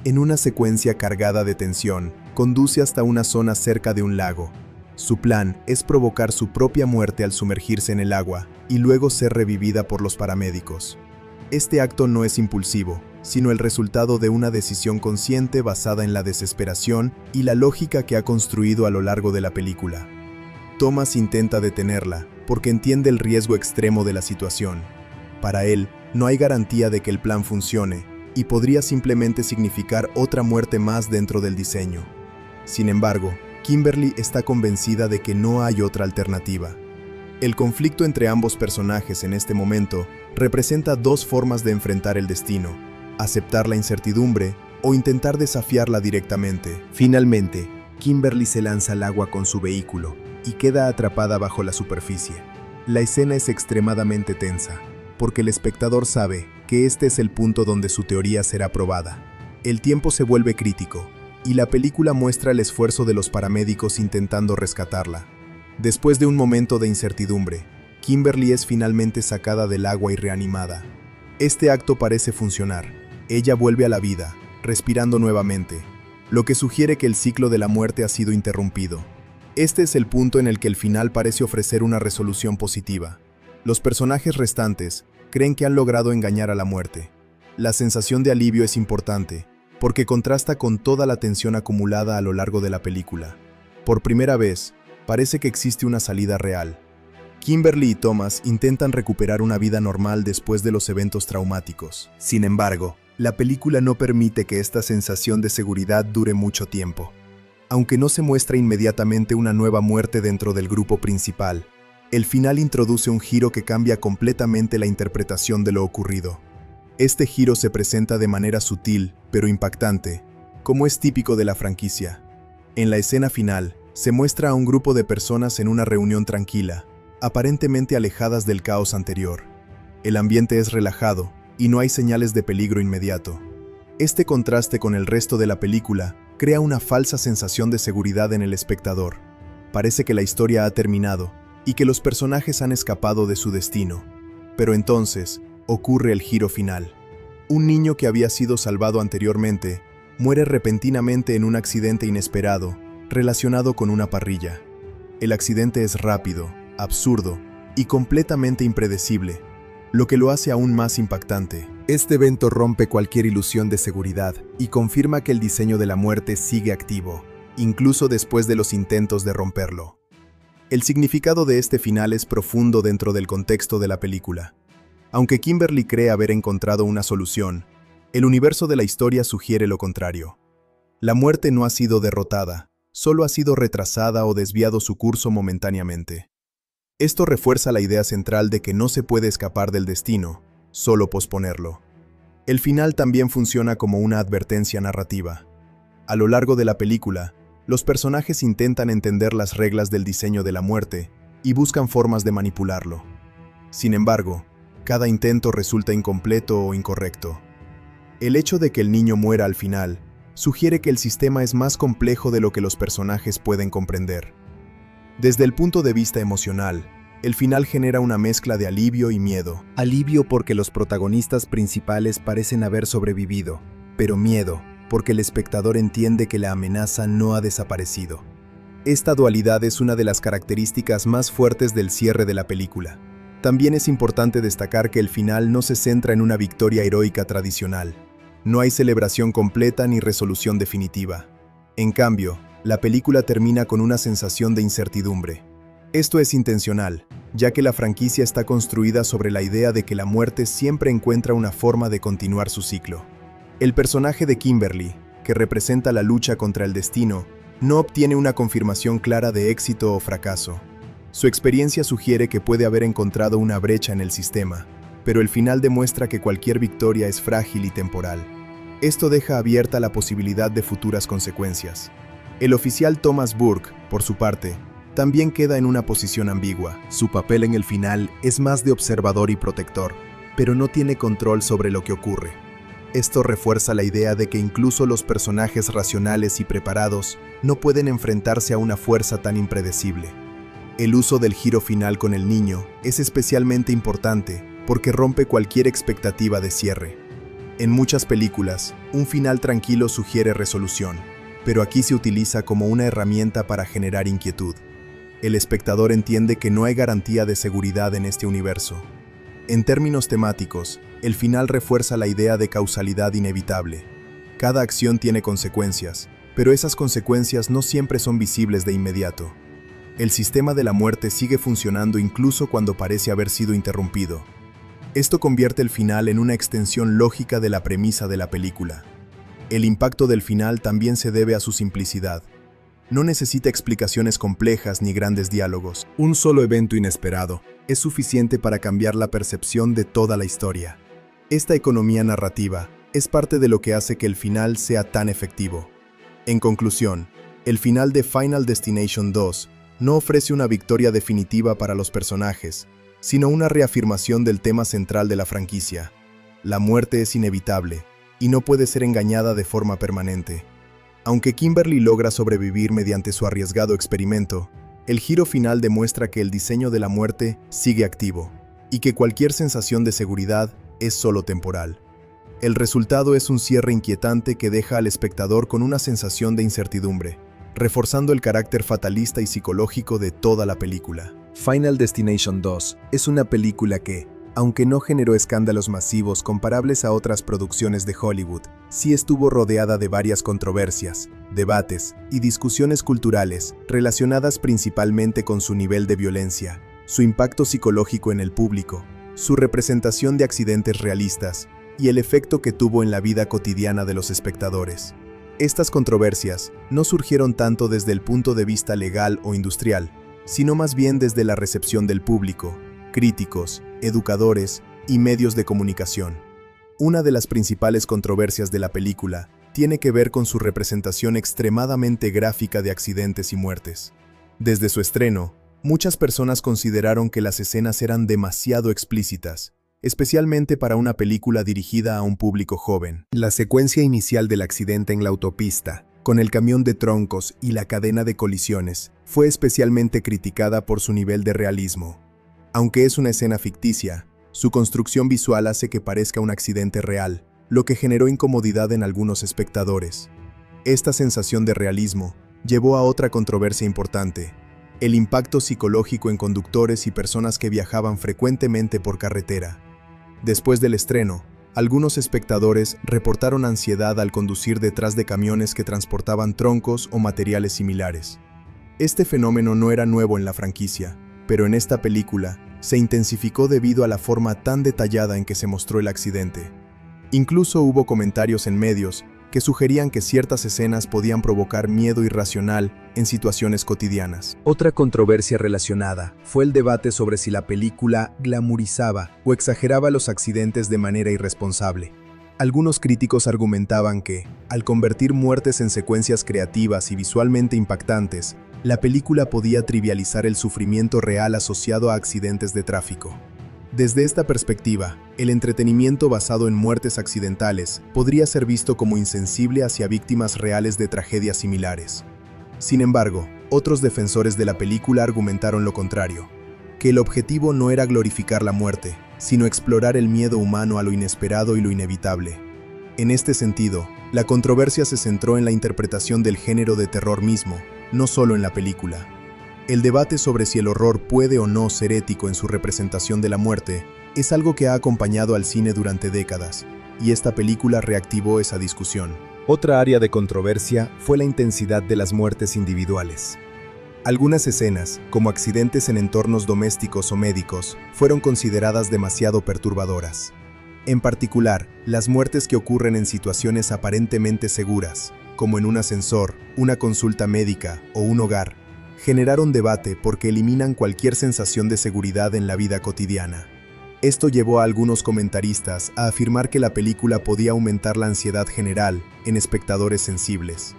En una secuencia cargada de tensión, conduce hasta una zona cerca de un lago. Su plan es provocar su propia muerte al sumergirse en el agua y luego ser revivida por los paramédicos. Este acto no es impulsivo, sino el resultado de una decisión consciente basada en la desesperación y la lógica que ha construido a lo largo de la película. Thomas intenta detenerla porque entiende el riesgo extremo de la situación. Para él, no hay garantía de que el plan funcione y podría simplemente significar otra muerte más dentro del diseño. Sin embargo, Kimberly está convencida de que no hay otra alternativa. El conflicto entre ambos personajes en este momento representa dos formas de enfrentar el destino: aceptar la incertidumbre o intentar desafiarla directamente. Finalmente, Kimberly se lanza al agua con su vehículo y queda atrapada bajo la superficie. La escena es extremadamente tensa, porque el espectador sabe que este es el punto donde su teoría será probada. El tiempo se vuelve crítico, y la película muestra el esfuerzo de los paramédicos intentando rescatarla. Después de un momento de incertidumbre, Kimberly es finalmente sacada del agua y reanimada. Este acto parece funcionar. Ella vuelve a la vida, respirando nuevamente, lo que sugiere que el ciclo de la muerte ha sido interrumpido. Este es el punto en el que el final parece ofrecer una resolución positiva. Los personajes restantes creen que han logrado engañar a la muerte. La sensación de alivio es importante, porque contrasta con toda la tensión acumulada a lo largo de la película. Por primera vez, parece que existe una salida real. Kimberly y Thomas intentan recuperar una vida normal después de los eventos traumáticos. Sin embargo, la película no permite que esta sensación de seguridad dure mucho tiempo. Aunque no se muestra inmediatamente una nueva muerte dentro del grupo principal, el final introduce un giro que cambia completamente la interpretación de lo ocurrido. Este giro se presenta de manera sutil, pero impactante, como es típico de la franquicia. En la escena final, se muestra a un grupo de personas en una reunión tranquila, aparentemente alejadas del caos anterior. El ambiente es relajado y no hay señales de peligro inmediato. Este contraste con el resto de la película crea una falsa sensación de seguridad en el espectador. Parece que la historia ha terminado y que los personajes han escapado de su destino. Pero entonces, ocurre el giro final. Un niño que había sido salvado anteriormente muere repentinamente en un accidente inesperado, relacionado con una parrilla. El accidente es rápido, absurdo y completamente impredecible, lo que lo hace aún más impactante. Este evento rompe cualquier ilusión de seguridad y confirma que el diseño de la muerte sigue activo, incluso después de los intentos de romperlo. El significado de este final es profundo dentro del contexto de la película. Aunque Kimberly cree haber encontrado una solución, el universo de la historia sugiere lo contrario. La muerte no ha sido derrotada, solo ha sido retrasada o desviado su curso momentáneamente. Esto refuerza la idea central de que no se puede escapar del destino, solo posponerlo. El final también funciona como una advertencia narrativa. A lo largo de la película, los personajes intentan entender las reglas del diseño de la muerte y buscan formas de manipularlo. Sin embargo, cada intento resulta incompleto o incorrecto. El hecho de que el niño muera al final sugiere que el sistema es más complejo de lo que los personajes pueden comprender. Desde el punto de vista emocional, el final genera una mezcla de alivio y miedo. Alivio porque los protagonistas principales parecen haber sobrevivido, pero miedo porque el espectador entiende que la amenaza no ha desaparecido. Esta dualidad es una de las características más fuertes del cierre de la película. También es importante destacar que el final no se centra en una victoria heroica tradicional. No hay celebración completa ni resolución definitiva. En cambio, la película termina con una sensación de incertidumbre. Esto es intencional, ya que la franquicia está construida sobre la idea de que la muerte siempre encuentra una forma de continuar su ciclo. El personaje de Kimberly, que representa la lucha contra el destino, no obtiene una confirmación clara de éxito o fracaso. Su experiencia sugiere que puede haber encontrado una brecha en el sistema, pero el final demuestra que cualquier victoria es frágil y temporal. Esto deja abierta la posibilidad de futuras consecuencias. El oficial Thomas Burke, por su parte, también queda en una posición ambigua. Su papel en el final es más de observador y protector, pero no tiene control sobre lo que ocurre. Esto refuerza la idea de que incluso los personajes racionales y preparados no pueden enfrentarse a una fuerza tan impredecible. El uso del giro final con el niño es especialmente importante porque rompe cualquier expectativa de cierre. En muchas películas, un final tranquilo sugiere resolución, pero aquí se utiliza como una herramienta para generar inquietud. El espectador entiende que no hay garantía de seguridad en este universo. En términos temáticos, el final refuerza la idea de causalidad inevitable. Cada acción tiene consecuencias, pero esas consecuencias no siempre son visibles de inmediato. El sistema de la muerte sigue funcionando incluso cuando parece haber sido interrumpido. Esto convierte el final en una extensión lógica de la premisa de la película. El impacto del final también se debe a su simplicidad. No necesita explicaciones complejas ni grandes diálogos. Un solo evento inesperado es suficiente para cambiar la percepción de toda la historia. Esta economía narrativa es parte de lo que hace que el final sea tan efectivo. En conclusión, el final de Final Destination 2 no ofrece una victoria definitiva para los personajes, sino una reafirmación del tema central de la franquicia. La muerte es inevitable y no puede ser engañada de forma permanente. Aunque Kimberly logra sobrevivir mediante su arriesgado experimento, el giro final demuestra que el diseño de la muerte sigue activo y que cualquier sensación de seguridad es solo temporal. El resultado es un cierre inquietante que deja al espectador con una sensación de incertidumbre, reforzando el carácter fatalista y psicológico de toda la película. Final Destination 2 es una película que, aunque no generó escándalos masivos comparables a otras producciones de Hollywood, sí estuvo rodeada de varias controversias, debates y discusiones culturales relacionadas principalmente con su nivel de violencia, su impacto psicológico en el público, su representación de accidentes realistas y el efecto que tuvo en la vida cotidiana de los espectadores. Estas controversias no surgieron tanto desde el punto de vista legal o industrial, sino más bien desde la recepción del público, críticos, educadores y medios de comunicación. Una de las principales controversias de la película tiene que ver con su representación extremadamente gráfica de accidentes y muertes. Desde su estreno, muchas personas consideraron que las escenas eran demasiado explícitas, especialmente para una película dirigida a un público joven. La secuencia inicial del accidente en la autopista, con el camión de troncos y la cadena de colisiones, fue especialmente criticada por su nivel de realismo. Aunque es una escena ficticia, su construcción visual hace que parezca un accidente real, lo que generó incomodidad en algunos espectadores. Esta sensación de realismo llevó a otra controversia importante: el impacto psicológico en conductores y personas que viajaban frecuentemente por carretera. Después del estreno, algunos espectadores reportaron ansiedad al conducir detrás de camiones que transportaban troncos o materiales similares. Este fenómeno no era nuevo en la franquicia, pero en esta película se intensificó debido a la forma tan detallada en que se mostró el accidente. Incluso hubo comentarios en medios que sugerían que ciertas escenas podían provocar miedo irracional en situaciones cotidianas. Otra controversia relacionada fue el debate sobre si la película glamorizaba o exageraba los accidentes de manera irresponsable. Algunos críticos argumentaban que, al convertir muertes en secuencias creativas y visualmente impactantes, la película podía trivializar el sufrimiento real asociado a accidentes de tráfico. Desde esta perspectiva, el entretenimiento basado en muertes accidentales podría ser visto como insensible hacia víctimas reales de tragedias similares. Sin embargo, otros defensores de la película argumentaron lo contrario, que el objetivo no era glorificar la muerte, sino explorar el miedo humano a lo inesperado y lo inevitable. En este sentido, la controversia se centró en la interpretación del género de terror mismo, no solo en la película. El debate sobre si el horror puede o no ser ético en su representación de la muerte es algo que ha acompañado al cine durante décadas, y esta película reactivó esa discusión. Otra área de controversia fue la intensidad de las muertes individuales. Algunas escenas, como accidentes en entornos domésticos o médicos, fueron consideradas demasiado perturbadoras. En particular, las muertes que ocurren en situaciones aparentemente seguras, como en un ascensor, una consulta médica o un hogar, generaron debate porque eliminan cualquier sensación de seguridad en la vida cotidiana. Esto llevó a algunos comentaristas a afirmar que la película podía aumentar la ansiedad general en espectadores sensibles.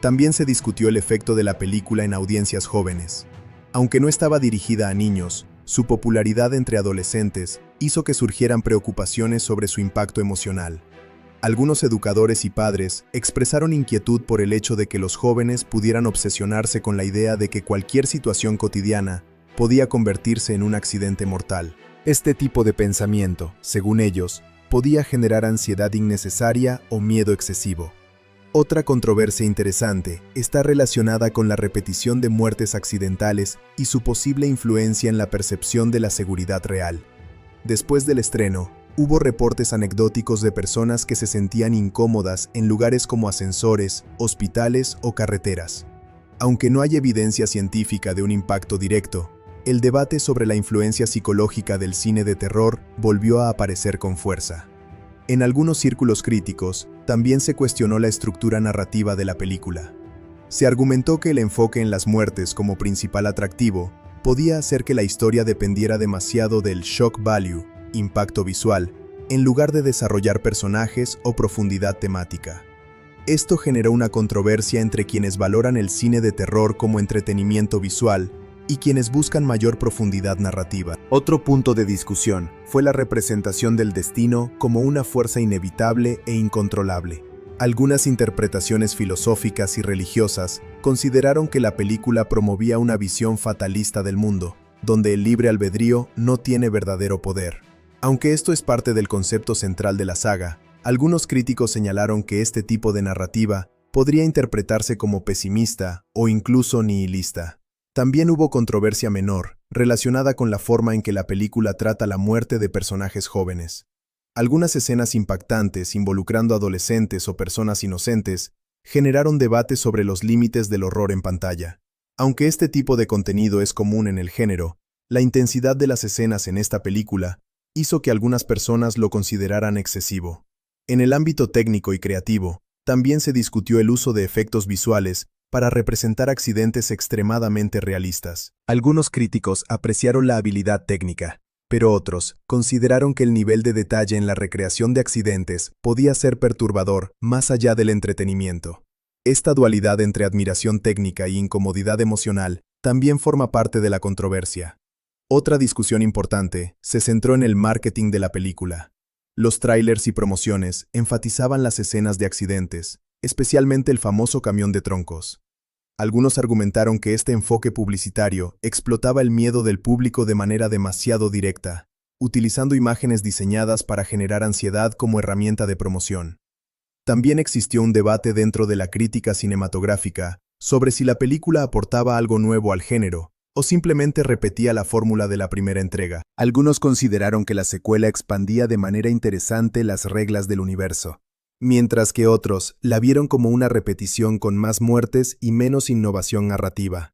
También se discutió el efecto de la película en audiencias jóvenes. Aunque no estaba dirigida a niños, su popularidad entre adolescentes hizo que surgieran preocupaciones sobre su impacto emocional. Algunos educadores y padres expresaron inquietud por el hecho de que los jóvenes pudieran obsesionarse con la idea de que cualquier situación cotidiana podía convertirse en un accidente mortal. Este tipo de pensamiento, según ellos, podía generar ansiedad innecesaria o miedo excesivo. Otra controversia interesante está relacionada con la repetición de muertes accidentales y su posible influencia en la percepción de la seguridad real. Después del estreno, hubo reportes anecdóticos de personas que se sentían incómodas en lugares como ascensores, hospitales o carreteras. Aunque no hay evidencia científica de un impacto directo, el debate sobre la influencia psicológica del cine de terror volvió a aparecer con fuerza. En algunos círculos críticos, también se cuestionó la estructura narrativa de la película. Se argumentó que el enfoque en las muertes como principal atractivo podía hacer que la historia dependiera demasiado del shock value, impacto visual, en lugar de desarrollar personajes o profundidad temática. Esto generó una controversia entre quienes valoran el cine de terror como entretenimiento visual y quienes buscan mayor profundidad narrativa. Otro punto de discusión fue la representación del destino como una fuerza inevitable e incontrolable. Algunas interpretaciones filosóficas y religiosas consideraron que la película promovía una visión fatalista del mundo, donde el libre albedrío no tiene verdadero poder. Aunque esto es parte del concepto central de la saga, algunos críticos señalaron que este tipo de narrativa podría interpretarse como pesimista o incluso nihilista. También hubo controversia menor, relacionada con la forma en que la película trata la muerte de personajes jóvenes. Algunas escenas impactantes involucrando adolescentes o personas inocentes generaron debate sobre los límites del horror en pantalla. Aunque este tipo de contenido es común en el género, la intensidad de las escenas en esta película hizo que algunas personas lo consideraran excesivo. En el ámbito técnico y creativo, también se discutió el uso de efectos visuales para representar accidentes extremadamente realistas. Algunos críticos apreciaron la habilidad técnica, pero otros consideraron que el nivel de detalle en la recreación de accidentes podía ser perturbador más allá del entretenimiento. Esta dualidad entre admiración técnica y incomodidad emocional también forma parte de la controversia. Otra discusión importante se centró en el marketing de la película. Los tráilers y promociones enfatizaban las escenas de accidentes, especialmente el famoso camión de troncos. Algunos argumentaron que este enfoque publicitario explotaba el miedo del público de manera demasiado directa, utilizando imágenes diseñadas para generar ansiedad como herramienta de promoción. También existió un debate dentro de la crítica cinematográfica sobre si la película aportaba algo nuevo al género o simplemente repetía la fórmula de la primera entrega. Algunos consideraron que la secuela expandía de manera interesante las reglas del universo, mientras que otros la vieron como una repetición con más muertes y menos innovación narrativa.